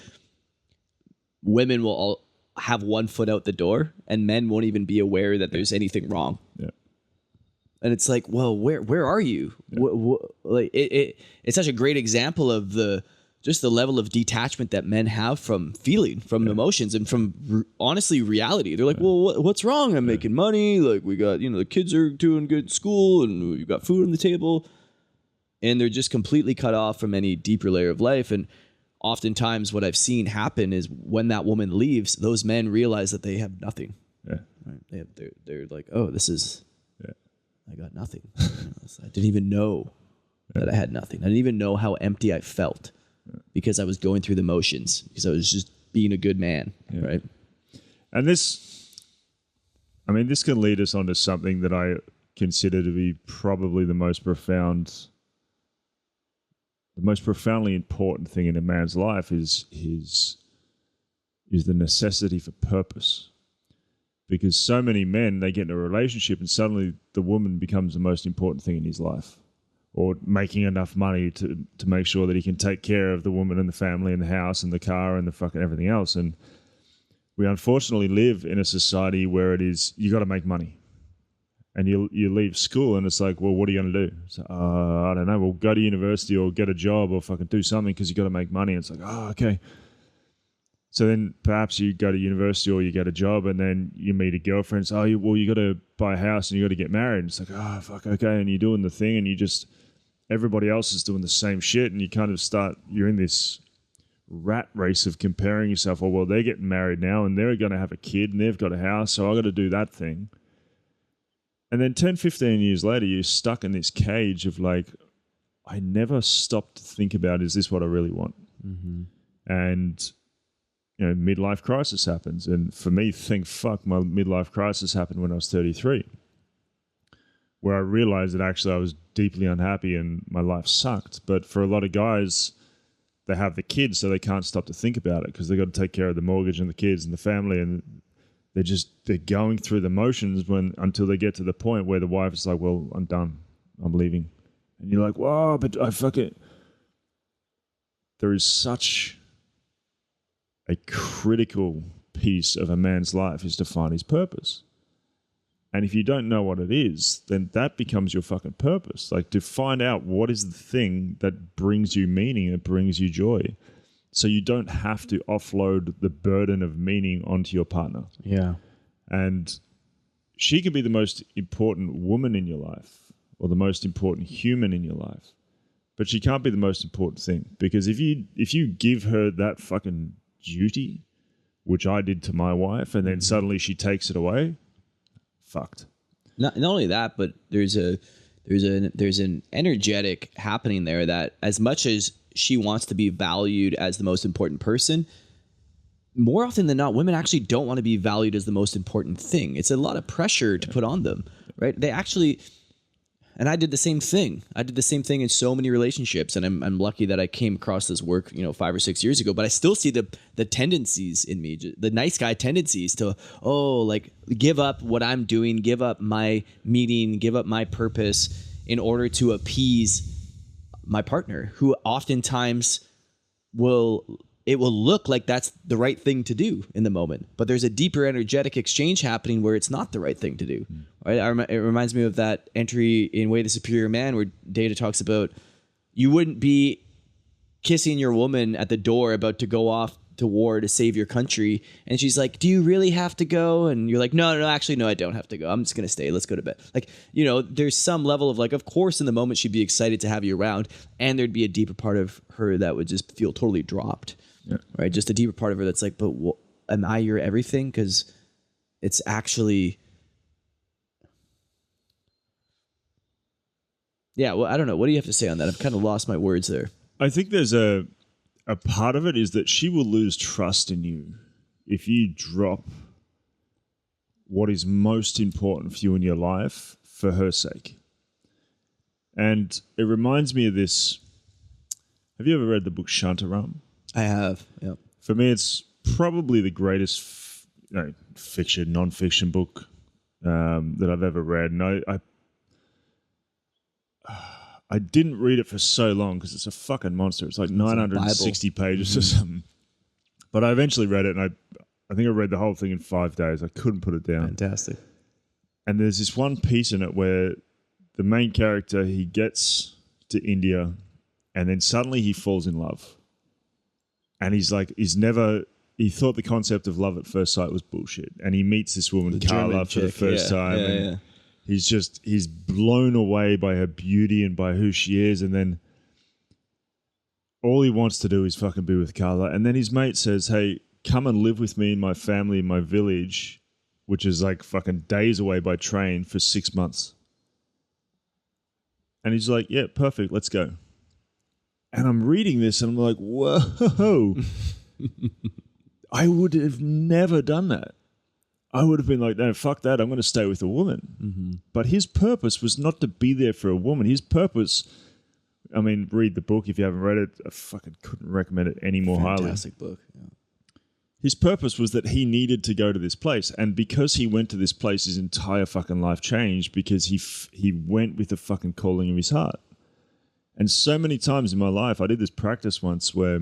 women will all have one foot out the door and men won't even be aware that there's anything wrong. Yeah. And it's like, well, where are you? Yeah. Like it's such a great example of just the level of detachment that men have from feeling, from emotions, and from honestly reality. They're like, well, what's wrong? I'm making money. Like, we got, the kids are doing good at school, and we've got food on the table. And they're just completely cut off from any deeper layer of life. And oftentimes what I've seen happen is when that woman leaves, those men realize that they have nothing. Yeah. Right? They're like, oh, this is, I got nothing. I didn't even know that I had nothing. I didn't even know how empty I felt because I was going through the motions, because I was just being a good man. Yeah. Right. And this can lead us onto something that I consider to be probably the most profoundly important thing in a man's life is the necessity for purpose. Because so many men, they get in a relationship and suddenly the woman becomes the most important thing in his life, or making enough money to make sure that he can take care of the woman and the family and the house and the car and the fucking everything else. And we unfortunately live in a society where it is, you got to make money. And you leave school and it's like, well, what are you going to do? So, I don't know. Well, go to university or get a job or fucking do something because you got to make money. And it's like, oh, okay. So then perhaps you go to university or you get a job and then you meet a girlfriend. It's, you got to buy a house and you got to get married. And it's like, oh, fuck, okay. And you're doing the thing and everybody else is doing the same shit. And you kind of you're in this rat race of comparing yourself. Oh, well, they're getting married now and they're going to have a kid and they've got a house. So I got to do that thing. And then 10, 15 years later, you're stuck in this cage of like, I never stopped to think about, is this what I really want? Mm-hmm. And, midlife crisis happens. And for me, my midlife crisis happened when I was 33, where I realized that actually I was deeply unhappy and my life sucked. But for a lot of guys, they have the kids, so they can't stop to think about it because they've got to take care of the mortgage and the kids and the family, and they're going through the motions until they get to the point where the wife is like, well, I'm done. I'm leaving. And you're like, whoa, but I fucking... There is such a critical piece of a man's life is to find his purpose. And if you don't know what it is, then that becomes your fucking purpose. Like, to find out what is the thing that brings you meaning and brings you joy. So you don't have to offload the burden of meaning onto your partner. Yeah. And she can be the most important woman in your life or the most important human in your life, but she can't be the most important thing, because if you give her that fucking duty, which I did to my wife, and then suddenly she takes it away, fucked. Not only that, but there's an energetic happening there that, as much as she wants to be valued as the most important person, more often than not, women actually don't want to be valued as the most important thing. It's a lot of pressure to put on them, right? They actually, and I did the same thing. I did the same thing in so many relationships, and I'm lucky that I came across this work, 5 or 6 years ago. But I still see the tendencies in me, the nice guy tendencies to, give up what I'm doing, give up my meaning, give up my purpose in order to appease my partner, who oftentimes will look like that's the right thing to do in the moment, but there's a deeper energetic exchange happening where it's not the right thing to do. Right? It reminds me of that entry in Way the Superior Man where Data talks about, you wouldn't be kissing your woman at the door about to go off to war to save your country, and she's like, do you really have to go? And you're like, no, actually, no, I don't have to go. I'm just gonna stay. Let's go to bed. Like, there's some level of like, of course in the moment she'd be excited to have you around, and there'd be a deeper part of her that would just feel totally dropped. Yeah. Right? Just a deeper part of her that's like, but am I your everything? Because it's actually, yeah, well, I don't know. What do you have to say on that? I've kind of lost my words there. I think there's a part of it is that she will lose trust in you if you drop what is most important for you in your life for her sake. And it reminds me of this. Have you ever read the book Shantaram? I have, yeah. For me, it's probably the greatest fiction, non-fiction book that I've ever read. And I didn't read it for so long because it's a fucking monster. It's like 960 pages or something. But I eventually read it, and I think I read the whole thing in 5 days. I couldn't put it down. Fantastic. And there's this one piece in it where the main character, he gets to India, and then suddenly he falls in love. And he thought the concept of love at first sight was bullshit. And he meets this woman, Carla, for the first time. And he's blown away by her beauty and by who she is. And then all he wants to do is fucking be with Carla. And then his mate says, hey, come and live with me and my family in my village, which is like fucking days away by train, for 6 months. And he's like, yeah, perfect, let's go. And I'm reading this and I'm like, whoa. I would have never done that. I would have been like, no, fuck that, I'm going to stay with a woman. Mm-hmm. But his purpose was not to be there for a woman. His purpose, I mean, read the book if you haven't read it. I fucking couldn't recommend it any more highly. Fantastic book, yeah. His purpose was that he needed to go to this place. And because he went to this place, his entire fucking life changed because he went with the fucking calling of his heart. And so many times in my life, I did this practice once where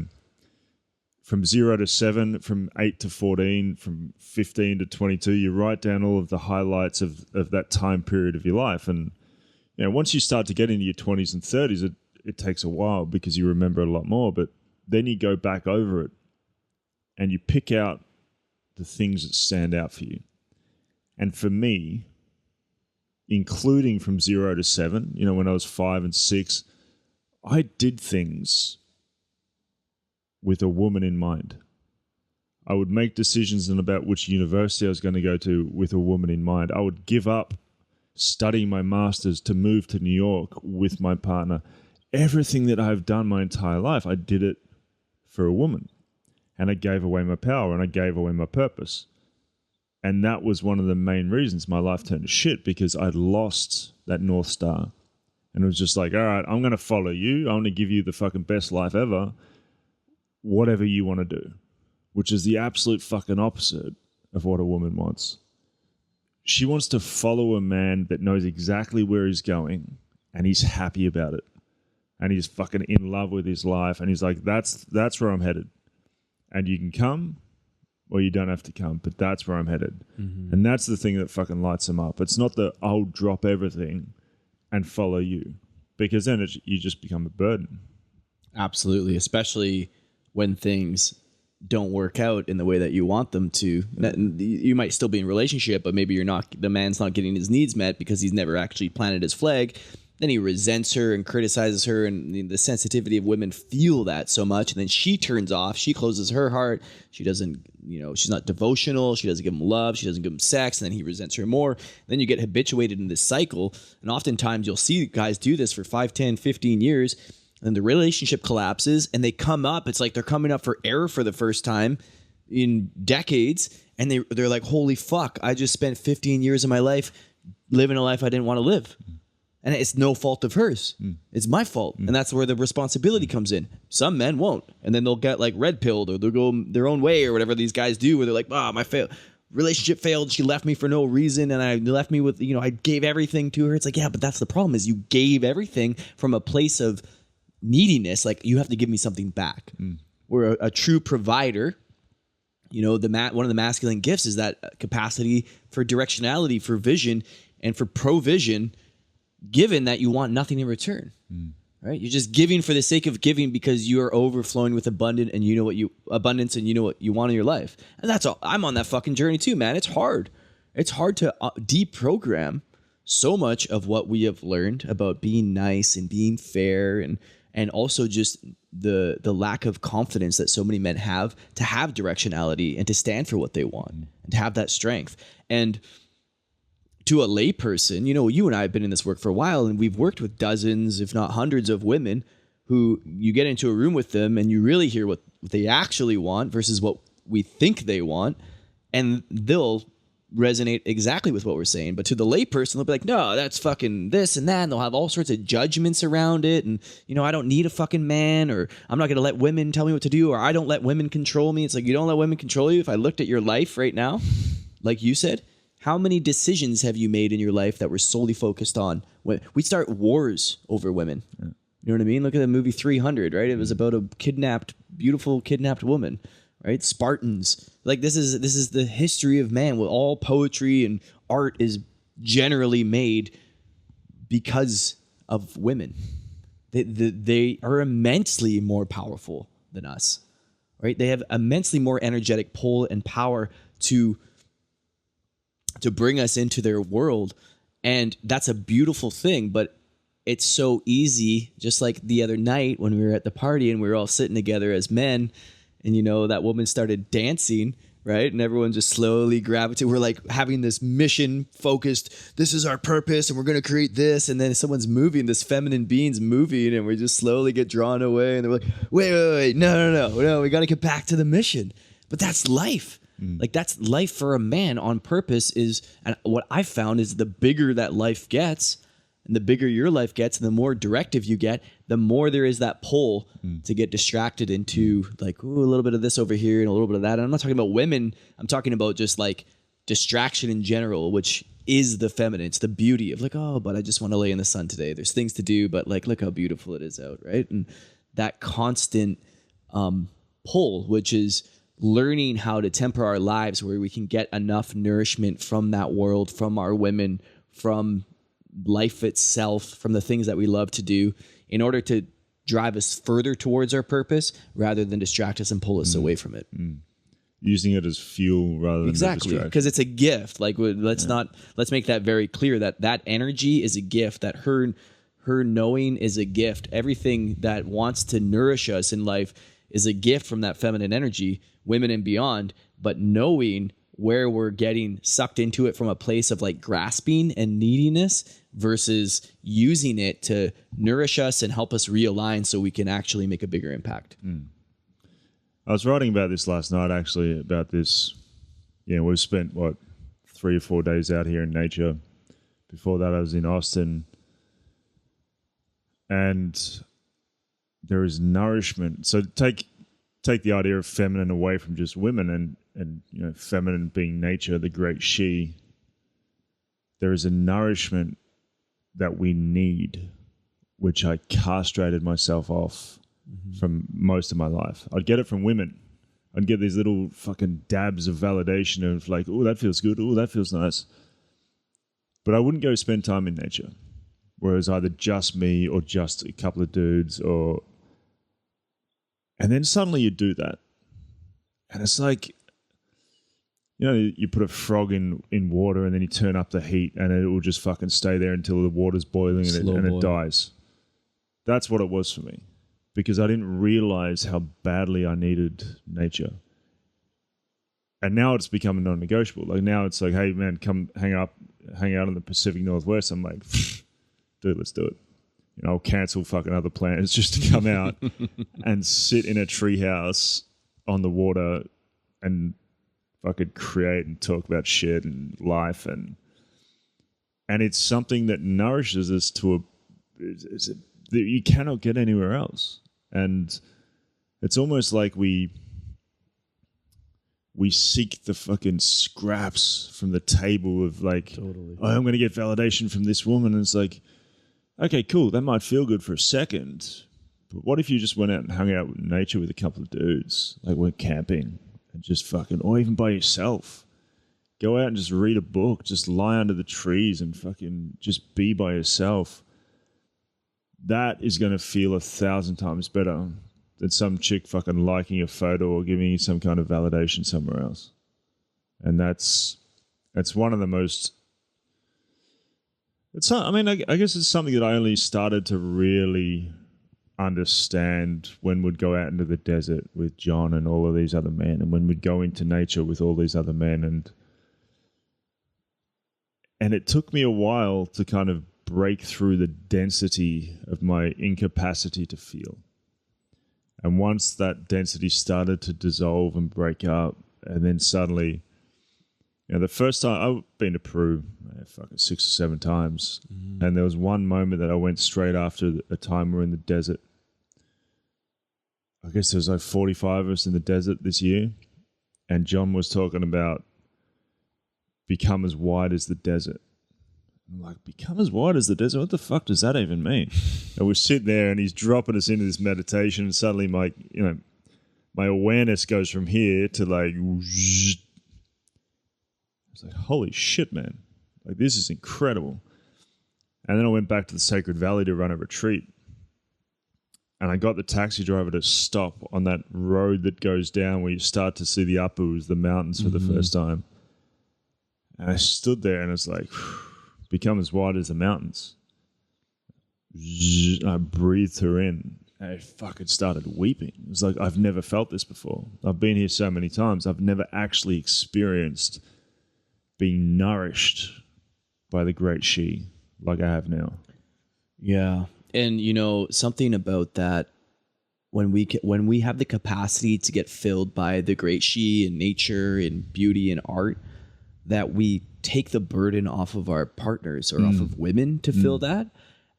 from 0 to 7, from 8 to 14, from 15 to 22, you write down all of the highlights of that time period of your life. And you know, once you start to get into your 20s and 30s, it takes a while because you remember a lot more. But then you go back over it, and you pick out the things that stand out for you. And for me, including from 0 to 7, you know, when I was 5 and 6, I did things with a woman in mind. I would make decisions about which university I was going to go to with a woman in mind. I would give up studying my master's to move to New York with my partner. Everything that I've done my entire life, I did it for a woman. And I gave away my power and I gave away my purpose. And that was one of the main reasons my life turned to shit, because I'd lost that North Star. And it was just like, all right, I'm going to follow you. I want to give you the fucking best life ever. Whatever you want to do. Which is the absolute fucking opposite of what a woman wants. She wants to follow a man that knows exactly where he's going and he's happy about it. And he's fucking in love with his life. And he's like, that's where I'm headed. And you can come or you don't have to come, but that's where I'm headed. Mm-hmm. And that's the thing that fucking lights them up. It's not the, I'll drop everything and follow you, because then you just become a burden. Absolutely, especially when things don't work out in the way that you want them to. You might still be in a relationship, but maybe the man's not getting his needs met because he's never actually planted his flag. Then he resents her and criticizes her, and the sensitivity of women feel that so much. And then she turns off. She closes her heart. She doesn't, she's not devotional. She doesn't give him love. She doesn't give him sex. And then he resents her more. Then you get habituated in this cycle. And oftentimes you'll see guys do this for 5, 10, 15 years. And the relationship collapses and they come up. It's like they're coming up for air for the first time in decades. And they're like, holy fuck, I just spent 15 years of my life living a life I didn't want to live. And it's no fault of hers. It's my fault. And that's where the responsibility comes in. Some men won't. And then they'll get like red pilled, or they'll go their own way, or whatever these guys do, where they're like, my relationship failed. She left me for no reason. And I left me with, I gave everything to her. It's like, yeah, but that's the problem, is you gave everything from a place of neediness. Like, you have to give me something back. Where a true provider, one of the masculine gifts is that capacity for directionality, for vision, and for provision, given that you want nothing in return, right? You're just giving for the sake of giving because you are overflowing with abundance and you know what you want in your life. And that's all. I'm on that fucking journey too, man. It's hard. It's hard to deprogram so much of what we have learned about being nice and being fair, and also just the lack of confidence that so many men have to have directionality and to stand for what they want and to have that strength. And to a layperson, you and I have been in this work for a while, and we've worked with dozens, if not hundreds, of women who you get into a room with them and you really hear what they actually want versus what we think they want. And they'll resonate exactly with what we're saying. But to the layperson, they'll be like, no, that's fucking this and that. And they'll have all sorts of judgments around it. And, you know, I don't need a fucking man, or I'm not going to let women tell me what to do, or I don't let women control me. It's like, you don't let women control you. If I looked at your life right now, like you said, how many decisions have you made in your life that were solely focused on women? We start wars over women. Yeah. You know what I mean? Look at the movie 300, right? It was about a beautiful kidnapped woman. Right, Spartans. Like this is the history of man. Well, all poetry and art is generally made because of women. They are immensely more powerful than us. Right, they have immensely more energetic pull and power to bring us into their world, and that's a beautiful thing. But it's so easy. Just like the other night when we were at the party and we were all sitting together as men. And, you know, that woman started dancing, right? And everyone just slowly gravitated. We're like having this mission focused, this is our purpose and we're going to create this. And then someone's moving, this feminine being's moving, and we just slowly get drawn away. And they're like, wait, no, we got to get back to the mission. But that's life. Like that's life for a man on purpose is, and what I found is the bigger that life gets, and the bigger your life gets, and the more directive you get, the more there is that pull to get distracted into like, ooh, a little bit of this over here and a little bit of that. And I'm not talking about women. I'm talking about just like distraction in general, which is the feminine. It's the beauty of like, oh, but I just want to lay in the sun today. There's things to do, but like, look how beautiful it is out, right? And that constant pull, which is learning how to temper our lives where we can get enough nourishment from that world, from our women, from life itself, from the things that we love to do, in order to drive us further towards our purpose rather than distract us and pull us away from it. Using it as fuel rather than exactly, because it's a gift. Like let's make that very clear that energy is a gift, that her knowing is a gift. Everything that wants to nourish us in life is a gift from that feminine energy, women and beyond. But knowing where we're getting sucked into it from a place of like grasping and neediness versus using it to nourish us and help us realign so we can actually make a bigger impact. I was writing about this last night, actually, about this. Yeah, we've spent, 3 or 4 days out here in nature. Before that, I was in Austin. And there is nourishment. So take the idea of feminine away from just women and you know, feminine being nature, the great she. There is a nourishment that we need, which I castrated myself off from most of my life. I'd get it from women. I'd get these little fucking dabs of validation of like, oh, that feels good. Oh, that feels nice. But I wouldn't go spend time in nature, where it's either just me or just a couple of dudes and then suddenly you do that. And it's like, you know, you put a frog in water and then you turn up the heat and it will just fucking stay there until the water's boiling and it dies. That's what it was for me, because I didn't realize how badly I needed nature. And now it's become non-negotiable. Like now it's like, hey man, come hang out in the Pacific Northwest. I'm like, dude, let's do it. You know, I'll cancel fucking other plans just to come out and sit in a treehouse on the water and fucking create and talk about shit and life, and it's something that nourishes us to that you cannot get anywhere else. And it's almost like we seek the fucking scraps from the table of like, totally. Oh, I'm going to get validation from this woman, and it's like, okay, cool, that might feel good for a second, but what if you just went out and hung out in nature with a couple of dudes, like went camping and just fucking, or even by yourself, go out and just read a book, just lie under the trees and fucking just be by yourself. That is going to feel 1,000 times better than some chick fucking liking a photo or giving you some kind of validation somewhere else. And that's one of the most... I guess it's something that I only started to really understand when we'd go out into the desert with John and all of these other men, and when we'd go into nature with all these other men, and it took me a while to kind of break through the density of my incapacity to feel. And once that density started to dissolve and break up, and then suddenly the first time I've been to Peru, fucking 6 or 7 times, and there was one moment that I went straight after a time we were in the desert. I guess there was like 45 of us in the desert this year, and John was talking about become as wide as the desert. I'm like, become as wide as the desert? What the fuck does that even mean? And we're sitting there, and he's dropping us into this meditation, and suddenly my awareness goes from here to like, it's like, holy shit, man. Like, this is incredible. And then I went back to the Sacred Valley to run a retreat. And I got the taxi driver to stop on that road that goes down where you start to see the Apus, the mountains, for the first time. And I stood there and it's like, become as wide as the mountains. And I breathed her in. And I fucking started weeping. It was like, I've never felt this before. I've been here so many times. I've never actually experienced being nourished by the great she like I have now. Yeah. And, something about that, when we have the capacity to get filled by the great she and nature and beauty and art, that we take the burden off of our partners or off of women to fill that.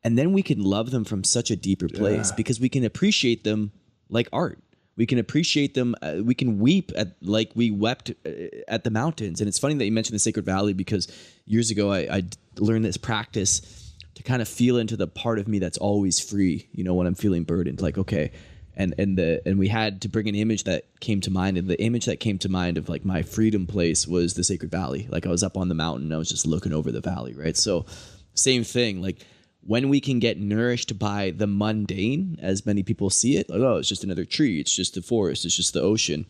And then we can love them from such a deeper place because we can appreciate them like art. We can appreciate them. We can weep like we wept at the mountains. And it's funny that you mentioned the Sacred Valley, because years ago I learned this practice to kind of feel into the part of me that's always free, when I'm feeling burdened, like, okay. And we had to bring an image that came to mind. And the image that came to mind of like my freedom place was the Sacred Valley. Like I was up on the mountain, I was just looking over the valley. Right. So same thing, like when we can get nourished by the mundane, as many people see it, like, oh, it's just another tree. It's just the forest. It's just the ocean.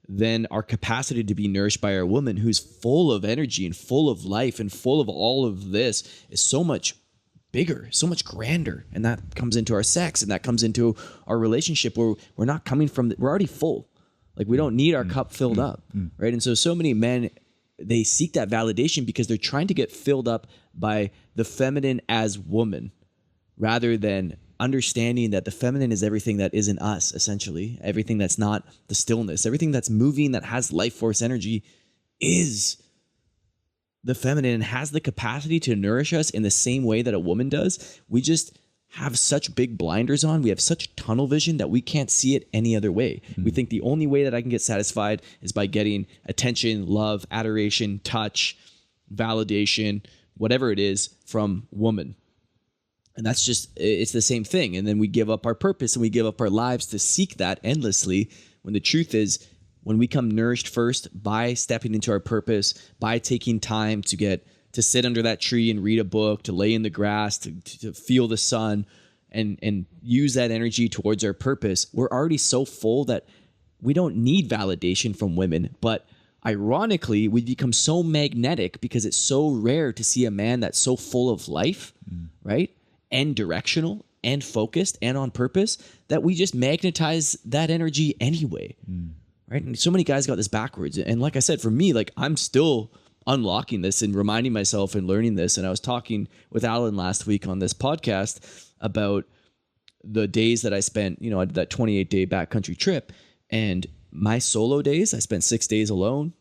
Then our capacity to be nourished by our woman, who's full of energy and full of life and full of all of this, is so much bigger, so much grander. And that comes into our sex, and that comes into our relationship where we're not coming from, we're already full. Like we don't need our cup filled up, right? And so many men, they seek that validation because they're trying to get filled up by the feminine as woman, rather than understanding that the feminine is everything that isn't us, essentially. Everything that's not the stillness, everything that's moving, that has life force energy is the feminine and has the capacity to nourish us in the same way that a woman does. We just have such big blinders on. We have such tunnel vision that we can't see it any other way. We think the only way that I can get satisfied is by getting attention, love, adoration, touch, validation, whatever it is from woman. And that's just, it's the same thing. And then we give up our purpose and we give up our lives to seek that endlessly, when the truth is, when we come nourished first by stepping into our purpose, by taking time to sit under that tree and read a book, to lay in the grass, to feel the sun, and use that energy towards our purpose, we're already so full that we don't need validation from women. But ironically, we become so magnetic because it's so rare to see a man that's so full of life, right? And directional and focused and on purpose, that we just magnetize that energy anyway. Right? And so many guys got this backwards. And like I said, for me, like I'm still unlocking this and reminding myself and learning this. And I was talking with Alan last week on this podcast about the days that I spent, I did that 28-day backcountry trip, and my solo days, I spent 6 days alone,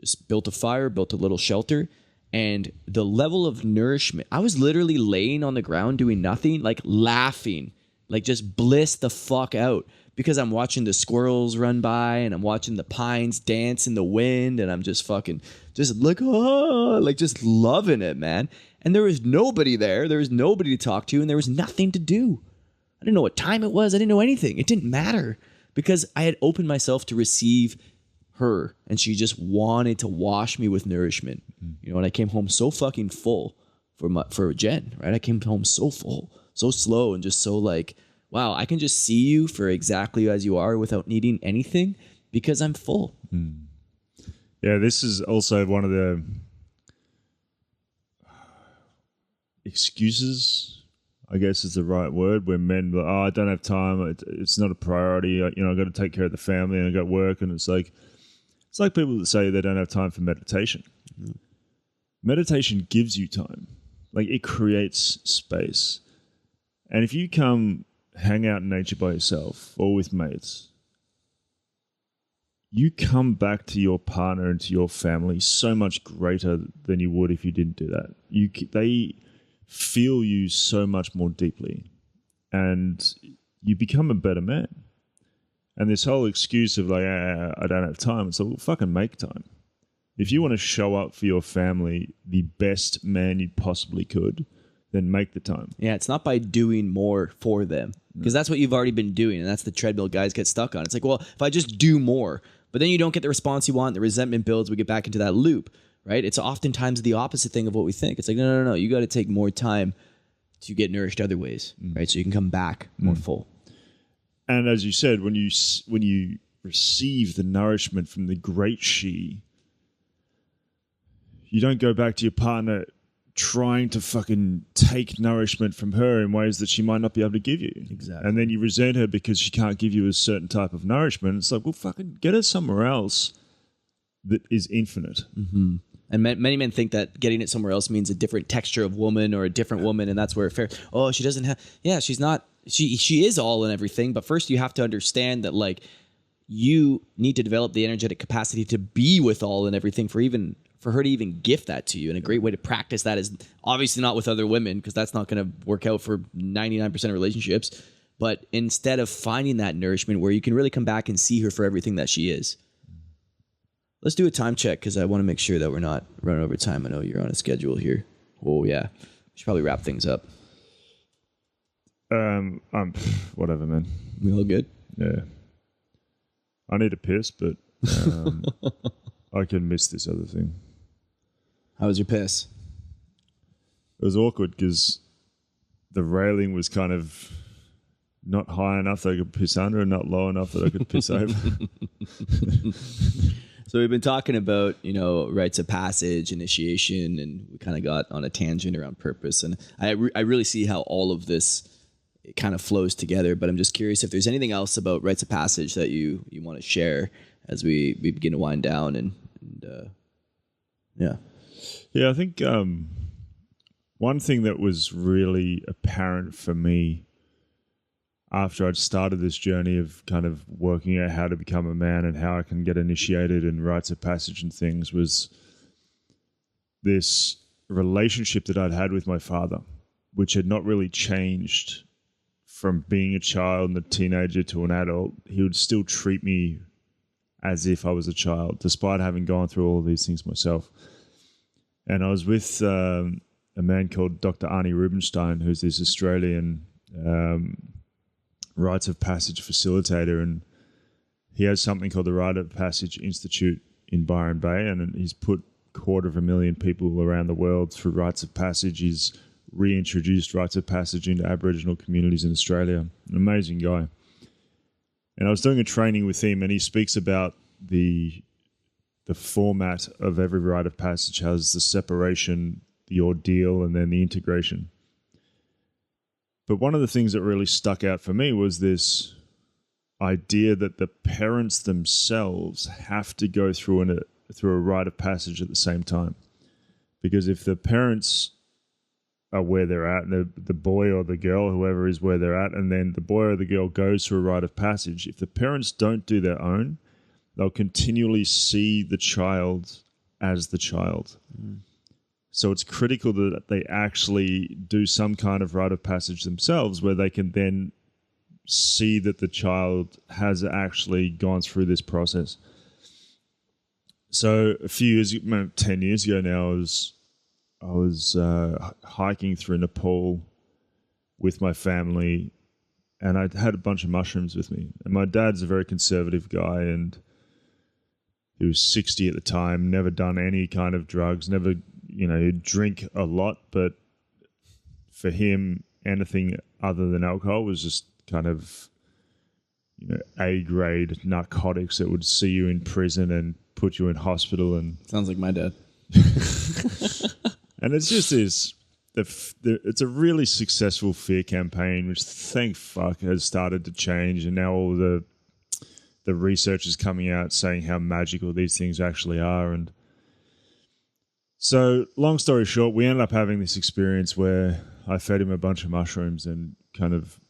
just built a fire, built a little shelter, and the level of nourishment, I was literally laying on the ground doing nothing, like laughing, like just bliss the fuck out, because I'm watching the squirrels run by and I'm watching the pines dance in the wind, and I'm just fucking just like, just loving it, man. And there was nobody there. There was nobody to talk to, and there was nothing to do. I didn't know what time it was. I didn't know anything. It didn't matter because I had opened myself to receive her, and she just wanted to wash me with nourishment. And I came home so fucking full for Jen, right? I came home so full, so slow, and just so like, wow, I can just see you for exactly as you are without needing anything because I'm full. Yeah, this is also one of the excuses, I guess is the right word, where men are like, I don't have time, it's not a priority, I've got to take care of the family and I've got work, and it's like people that say they don't have time for meditation. Meditation gives you time. Like, it creates space. And if you come hang out in nature by yourself or with mates, you come back to your partner and to your family so much greater than you would if you didn't do that. They feel you so much more deeply, and you become a better man. And this whole excuse of like, I don't have time, it's like, well, fucking make time. If you want to show up for your family the best man you possibly could, then make the time. Yeah, it's not by doing more for them, because that's what you've already been doing, and that's the treadmill guys get stuck on. It's like, well, if I just do more, but then you don't get the response you want, the resentment builds, we get back into that loop, right? It's oftentimes the opposite thing of what we think. It's like, no, you got to take more time to get nourished other ways, right? So you can come back more full. And as you said, when you receive the nourishment from the great she, you don't go back to your partner trying to fucking take nourishment from her in ways that she might not be able to give you. Exactly. And then you resent her because she can't give you a certain type of nourishment. It's like, well, fucking get her somewhere else that is infinite. Mm-hmm. And many men think that getting it somewhere else means a different texture of woman or a different woman, and that's where it fair. Oh, she doesn't have. Yeah, she's not. She is all and everything, but first you have to understand that like you need to develop the energetic capacity to be with all and everything for her to even gift that to you. And a great way to practice that is obviously not with other women, because that's not going to work out for 99% of relationships. But instead of finding that nourishment where you can really come back and see her for everything that she is. Let's do a time check, because I want to make sure that we're not running over time. I know you're on a schedule here. Oh, yeah. We should probably wrap things up. Whatever, man. We all good? Yeah. I need a piss, but I can miss this other thing. How was your piss? It was awkward because the railing was kind of not high enough that I could piss under and not low enough that I could piss over. So we've been talking about, rites of passage, initiation, and we kind of got on a tangent around purpose. And I really see how all of this it kind of flows together. But I'm just curious if there's anything else about rites of passage that you want to share as we begin to wind down and yeah. Yeah, I think one thing that was really apparent for me after I'd started this journey of kind of working out how to become a man and how I can get initiated in rites of passage and things was this relationship that I'd had with my father, which had not really changed from being a child and a teenager to an adult. He would still treat me as if I was a child, despite having gone through all of these things myself. And I was with a man called Dr. Arnie Rubenstein, who's this Australian rites of passage facilitator, and he has something called the Rite of Passage Institute in Byron Bay, and he's put 250,000 people around the world through rites of passage. He's reintroduced rites of passage into Aboriginal communities in Australia. An amazing guy. And I was doing a training with him, and he speaks about the format of every rite of passage has the separation, the ordeal, and then the integration. But one of the things that really stuck out for me was this idea that the parents themselves have to go through a rite of passage at the same time. Because if the parents are where they're at, and the boy or the girl, whoever is where they're at, and then the boy or the girl goes through a rite of passage, if the parents don't do their own, they'll continually see the child as the child. So it's critical that they actually do some kind of rite of passage themselves where they can then see that the child has actually gone through this process. So a few years, 10 years ago now, I was hiking through Nepal with my family, and I had a bunch of mushrooms with me. And my dad's a very conservative guy, and he was 60 at the time, never done any kind of drugs, never, he'd drink a lot, but for him, anything other than alcohol was just kind of, A-grade narcotics that would see you in prison and put you in hospital. And sounds like my dad. And it's just this, it's a really successful fear campaign, which thank fuck has started to change. And now all the research is coming out saying how magical these things actually are. And so long story short, we ended up having this experience where I fed him a bunch of mushrooms and kind of,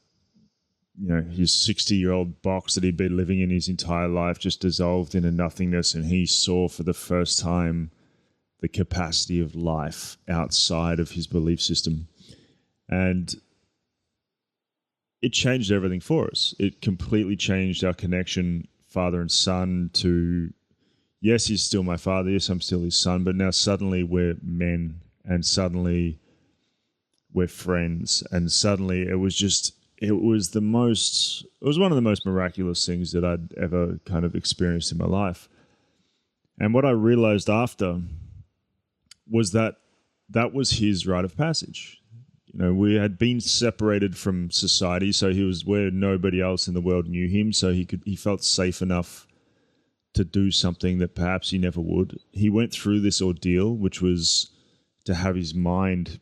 his 60-year-old box that he'd been living in his entire life just dissolved into nothingness, and he saw for the first time the capacity of life outside of his belief system. And it changed everything for us. It completely changed our connection, father and son, to, yes, he's still my father, yes, I'm still his son, but now suddenly we're men, and suddenly we're friends, and suddenly it was one of the most miraculous things that I'd ever kind of experienced in my life. And what I realized after was that was his rite of passage. We had been separated from society, so he was where nobody else in the world knew him, so he felt safe enough to do something that perhaps he never would. He went through this ordeal, which was to have his mind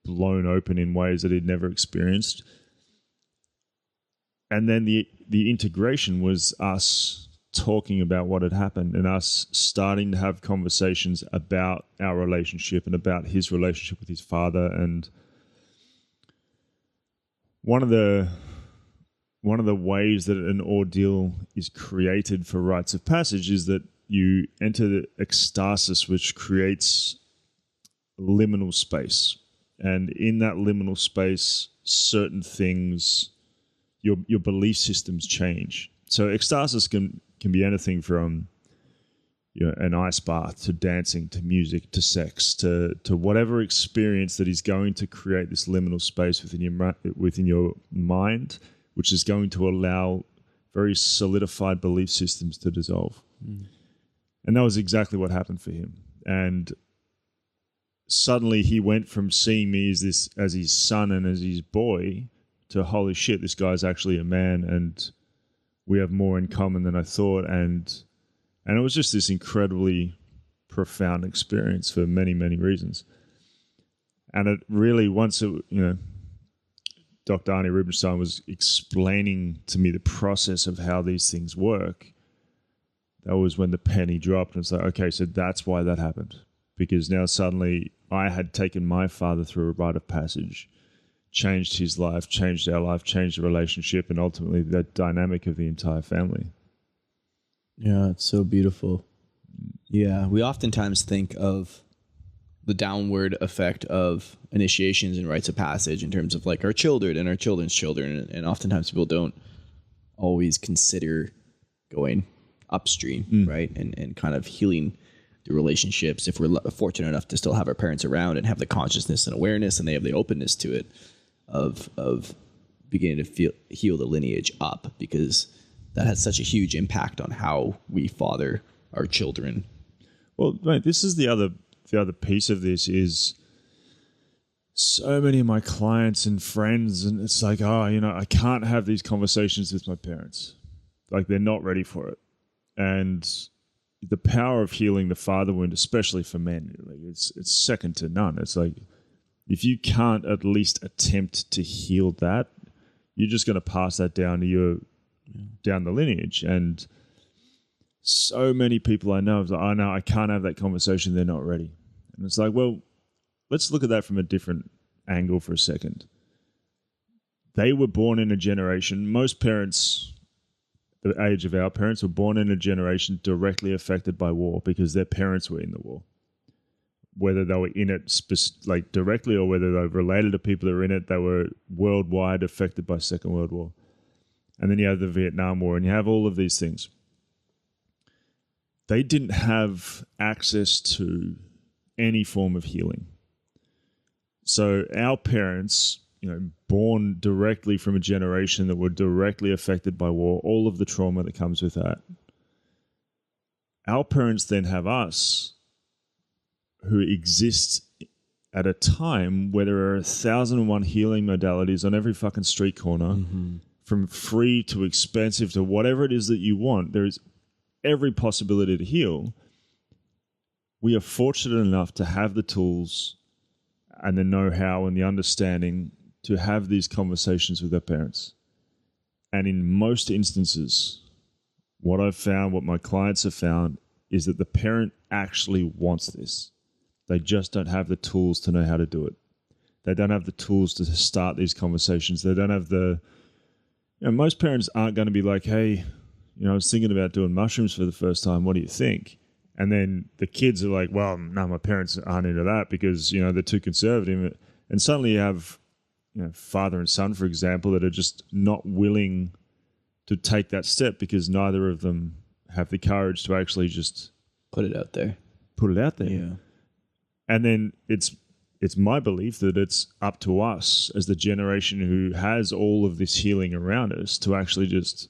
blown open in ways that he'd never experienced. And then the integration was us talking about what had happened and us starting to have conversations about our relationship and about his relationship with his father. And one of the ways that an ordeal is created for rites of passage is that you enter the ecstasis, which creates liminal space. And in that liminal space, certain things, your belief systems change. So ecstasis can be anything from an ice bath to dancing to music to sex to whatever experience that is going to create this liminal space within your mind, which is going to allow very solidified belief systems to dissolve. And that was exactly what happened for him. And suddenly he went from seeing me as his son and as his boy to, holy shit, this guy's actually a man and we have more in common than I thought. And it was just this incredibly profound experience for many, many reasons. And it really, Dr. Arnie Rubinstein was explaining to me the process of how these things work, that was when the penny dropped. And it's like, okay, so that's why that happened. Because now suddenly I had taken my father through a rite of passage, changed his life, changed our life, changed the relationship, and ultimately the dynamic of the entire family. Yeah, it's so beautiful. Yeah, we oftentimes think of the downward effect of initiations and rites of passage in terms of like our children and our children's children. And oftentimes people don't always consider going upstream, right? And kind of healing the relationships, if we're fortunate enough to still have our parents around and have the consciousness and awareness, and they have the openness to it, of beginning to heal the lineage up, because that has such a huge impact on how we father our children. Well, mate, this is the other piece of this is so many of my clients and friends, and it's like, I can't have these conversations with my parents. Like, they're not ready for it. And the power of healing the father wound, especially for men, like it's second to none. It's like, if you can't at least attempt to heal that, you're just going to pass that down to down the lineage. And so many people I know, I can't have that conversation. They're not ready. And it's like, well, let's look at that from a different angle for a second. They were born in a generation. Most parents, the age of our parents, were born in a generation directly affected by war because their parents were in the war. Whether they were in it directly or whether they were related to people that were in it, they were worldwide affected by Second World War. And then you have the Vietnam War, and you have all of these things. They didn't have access to any form of healing. So our parents, born directly from a generation that were directly affected by war, all of the trauma that comes with that. Our parents then have us, who exist at a time where there are 1,001 healing modalities on every fucking street corner, from free to expensive to whatever it is that you want. There is every possibility to heal. We are fortunate enough to have the tools and the know-how and the understanding to have these conversations with our parents. And in most instances, what I've found, what my clients have found, is that the parent actually wants this. They just don't have the tools to know how to do it. They don't have the tools to start these conversations. They don't have the most parents aren't going to be like, hey, I was thinking about doing mushrooms for the first time. What do you think? And then the kids are like, well, no, my parents aren't into that because, they're too conservative. And suddenly you have, father and son, for example, that are just not willing to take that step because neither of them have the courage to actually just put it out there. Yeah. And then it's my belief that it's up to us as the generation who has all of this healing around us to actually just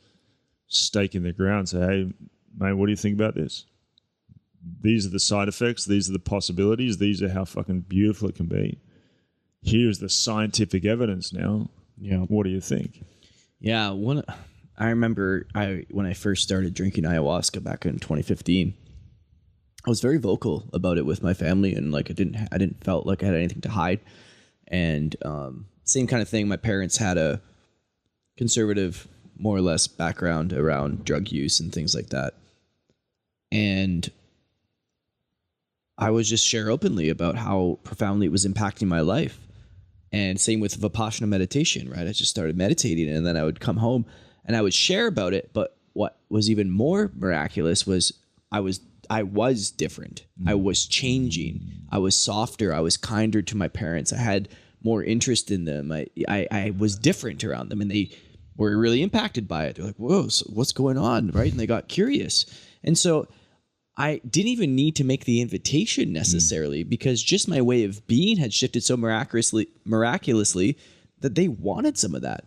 stake in the ground, say, hey, mate, what do you think about this? These are the side effects. These are the possibilities. These are how fucking beautiful it can be. Here's the scientific evidence now. Yeah. What do you think? Yeah. I remember when I first started drinking ayahuasca back in 2015, I was very vocal about it with my family, and like I didn't felt like I had anything to hide. And same kind of thing. My parents had a conservative, more or less, background around drug use and things like that. And I would just share openly about how profoundly it was impacting my life. And same with Vipassana meditation, right? I just started meditating, and then I would come home and I would share about it. But what was even more miraculous was I was different. I was changing. I was softer. I was kinder to my parents. I had more interest in them. I was different around them, and they were really impacted by it. They're like, whoa, so what's going on, right? And they got curious. And so I didn't even need to make the invitation necessarily because just my way of being had shifted so miraculously that they wanted some of that.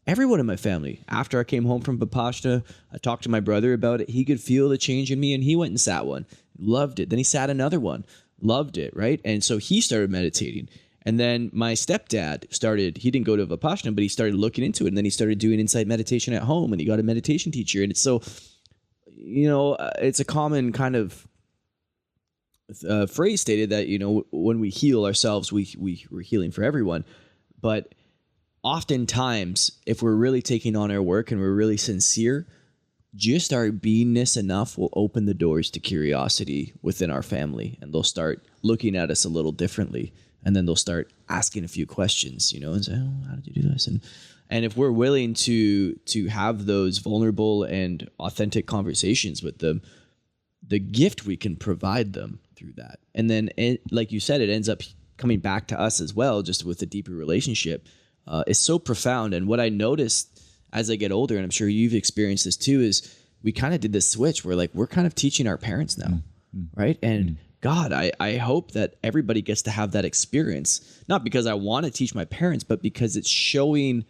Everyone in my family, after I came home from Vipassana, I talked to my brother about it. He could feel the change in me, and he went and sat one, loved it. Then he sat another one, loved it, right? And so he started meditating. And then my stepdad he didn't go to Vipassana, but he started looking into it. And then he started doing insight meditation at home, and he got a meditation teacher. And it's so, it's a common kind of phrase stated that, when we heal ourselves, we're healing for everyone. But oftentimes, if we're really taking on our work and we're really sincere, just our beingness enough will open the doors to curiosity within our family, and they'll start looking at us a little differently, and then they'll start asking a few questions, and say, oh, how did you do this? And if we're willing to have those vulnerable and authentic conversations with them, the gift we can provide them through that. And then, like you said, it ends up coming back to us as well, just with a deeper relationship. Is so profound. And what I noticed as I get older, and I'm sure you've experienced this too, is we kind of did this switch where like we're kind of teaching our parents now, right? And God, I hope that everybody gets to have that experience, not because I want to teach my parents, but because it's showing,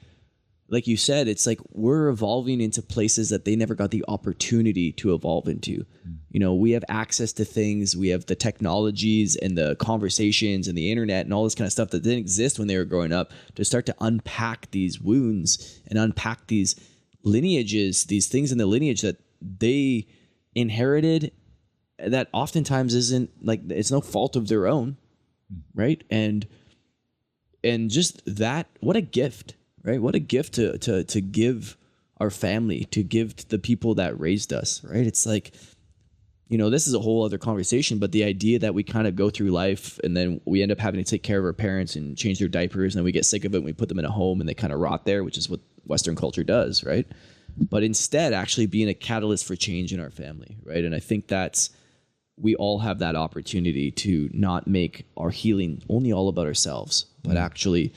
like you said, it's like we're evolving into places that they never got the opportunity to evolve into. We have access to things, we have the technologies and the conversations and the internet and all this kind of stuff that didn't exist when they were growing up, to start to unpack these wounds and unpack these lineages, these things in the lineage that they inherited that oftentimes isn't like, it's no fault of their own, right? And just that, what a gift, right? What a gift to give our family, to give to the people that raised us, right? It's like, this is a whole other conversation, but the idea that we kind of go through life and then we end up having to take care of our parents and change their diapers, and then we get sick of it and we put them in a home and they kind of rot there, which is what Western culture does, right? But instead actually being a catalyst for change in our family, right? And I think we all have that opportunity to not make our healing only all about ourselves, but actually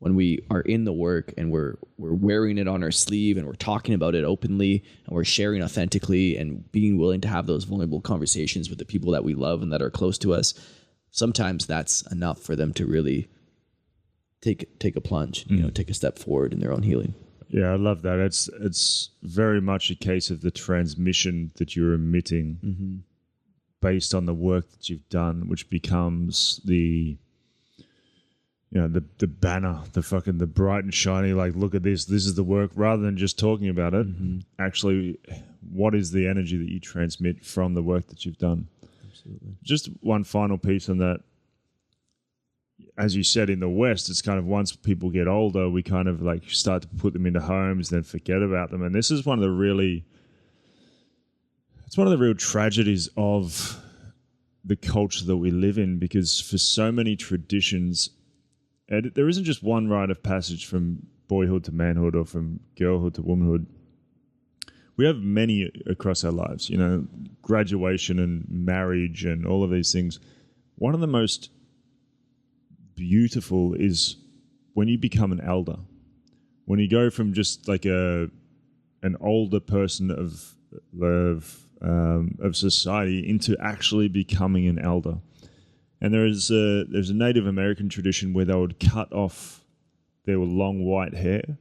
when we are in the work and we're wearing it on our sleeve and we're talking about it openly and we're sharing authentically and being willing to have those vulnerable conversations with the people that we love and that are close to us, sometimes that's enough for them to really take a plunge, take a step forward in their own healing. Yeah, I love that. It's very much a case of the transmission that you're emitting based on the work that you've done, which becomes the banner, the bright and shiny, like, look at this is the work, rather than just talking about it. Actually, what is the energy that you transmit from the work that you've done? Absolutely. Just one final piece on that. As you said, in the West, it's kind of once people get older, we kind of like start to put them into homes, then forget about them. And this is one of the real tragedies of the culture that we live in, because for so many traditions, there isn't just one rite of passage from boyhood to manhood or from girlhood to womanhood. We have many across our lives, you know, graduation and marriage and all of these things. One of the most beautiful is when you become an elder. When you go from just like an older person of society into actually becoming an elder. And there's a Native American tradition where they would cut off their long white hair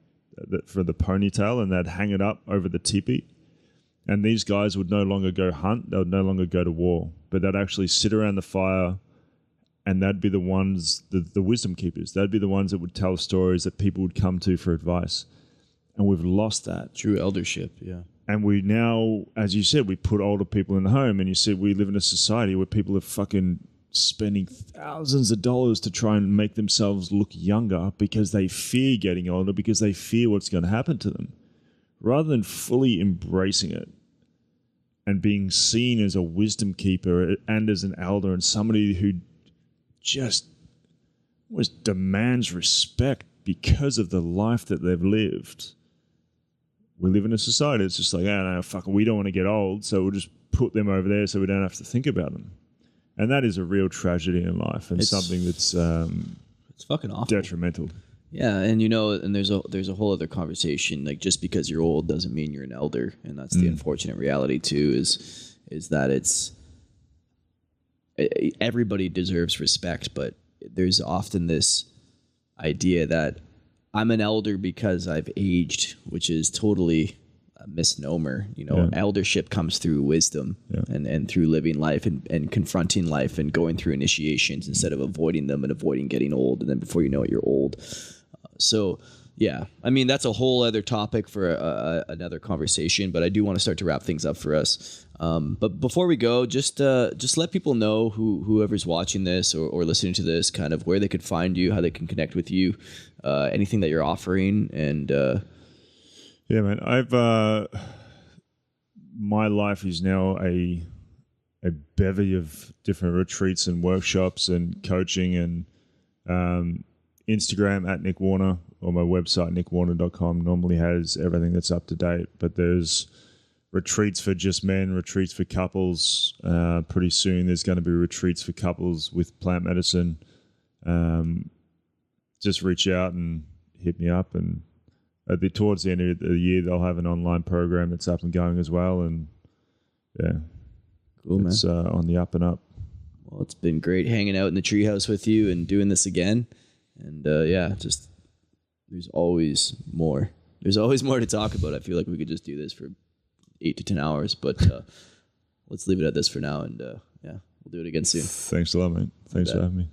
for the ponytail, and they'd hang it up over the teepee. And these guys would no longer go hunt, they would no longer go to war, but they'd actually sit around the fire, and they'd be the ones, the wisdom keepers. They'd be the ones that would tell stories that people would come to for advice. And we've lost that. True eldership, yeah. And we now, as you said, we put older people in the home, and you said we live in a society where people are fucking spending thousands of dollars to try and make themselves look younger because they fear getting older, because they fear what's going to happen to them, rather than fully embracing it and being seen as a wisdom keeper and as an elder and somebody who just demands respect because of the life that they've lived. We live in a society that's just like, oh, no, fuck, we don't want to get old, so we'll just put them over there so we don't have to think about them. And that is a real tragedy in life, and something that's it's fucking awful, detrimental. Yeah, and you know, and there's a whole other conversation. Like, just because you're old doesn't mean you're an elder, and that's the unfortunate reality too. Is that everybody deserves respect, but there's often this idea that I'm an elder because I've aged, which is totally a misnomer. You know, eldership comes through wisdom and through living life and confronting life and going through initiations instead of avoiding them and avoiding getting old. And then before you know it, you're old. So, yeah, I mean, that's a whole other topic for another conversation, but I do want to start to wrap things up for us. But before we go, just let people know whoever's watching this or listening to this, kind of where they could find you, how they can connect with you, anything that you're offering. And yeah, man, my life is now a bevy of different retreats and workshops and coaching, and Instagram at Nick Warner, or my website nickwarner.com normally has everything that's up to date. But there's retreats for just men, retreats for couples. Pretty soon there's going to be retreats for couples with plant medicine. Just reach out and hit me up, and towards the end of the year they'll have an online program that's up and going as well. And yeah, cool, it's on the up and up. Well, it's been great hanging out in the treehouse with you and doing this again. And just there's always more. There's always more to talk about. I feel like we could just do this for 8 to 10 hours, but let's leave it at this for now. And we'll do it again soon. Thanks a lot, mate. Thanks for having me.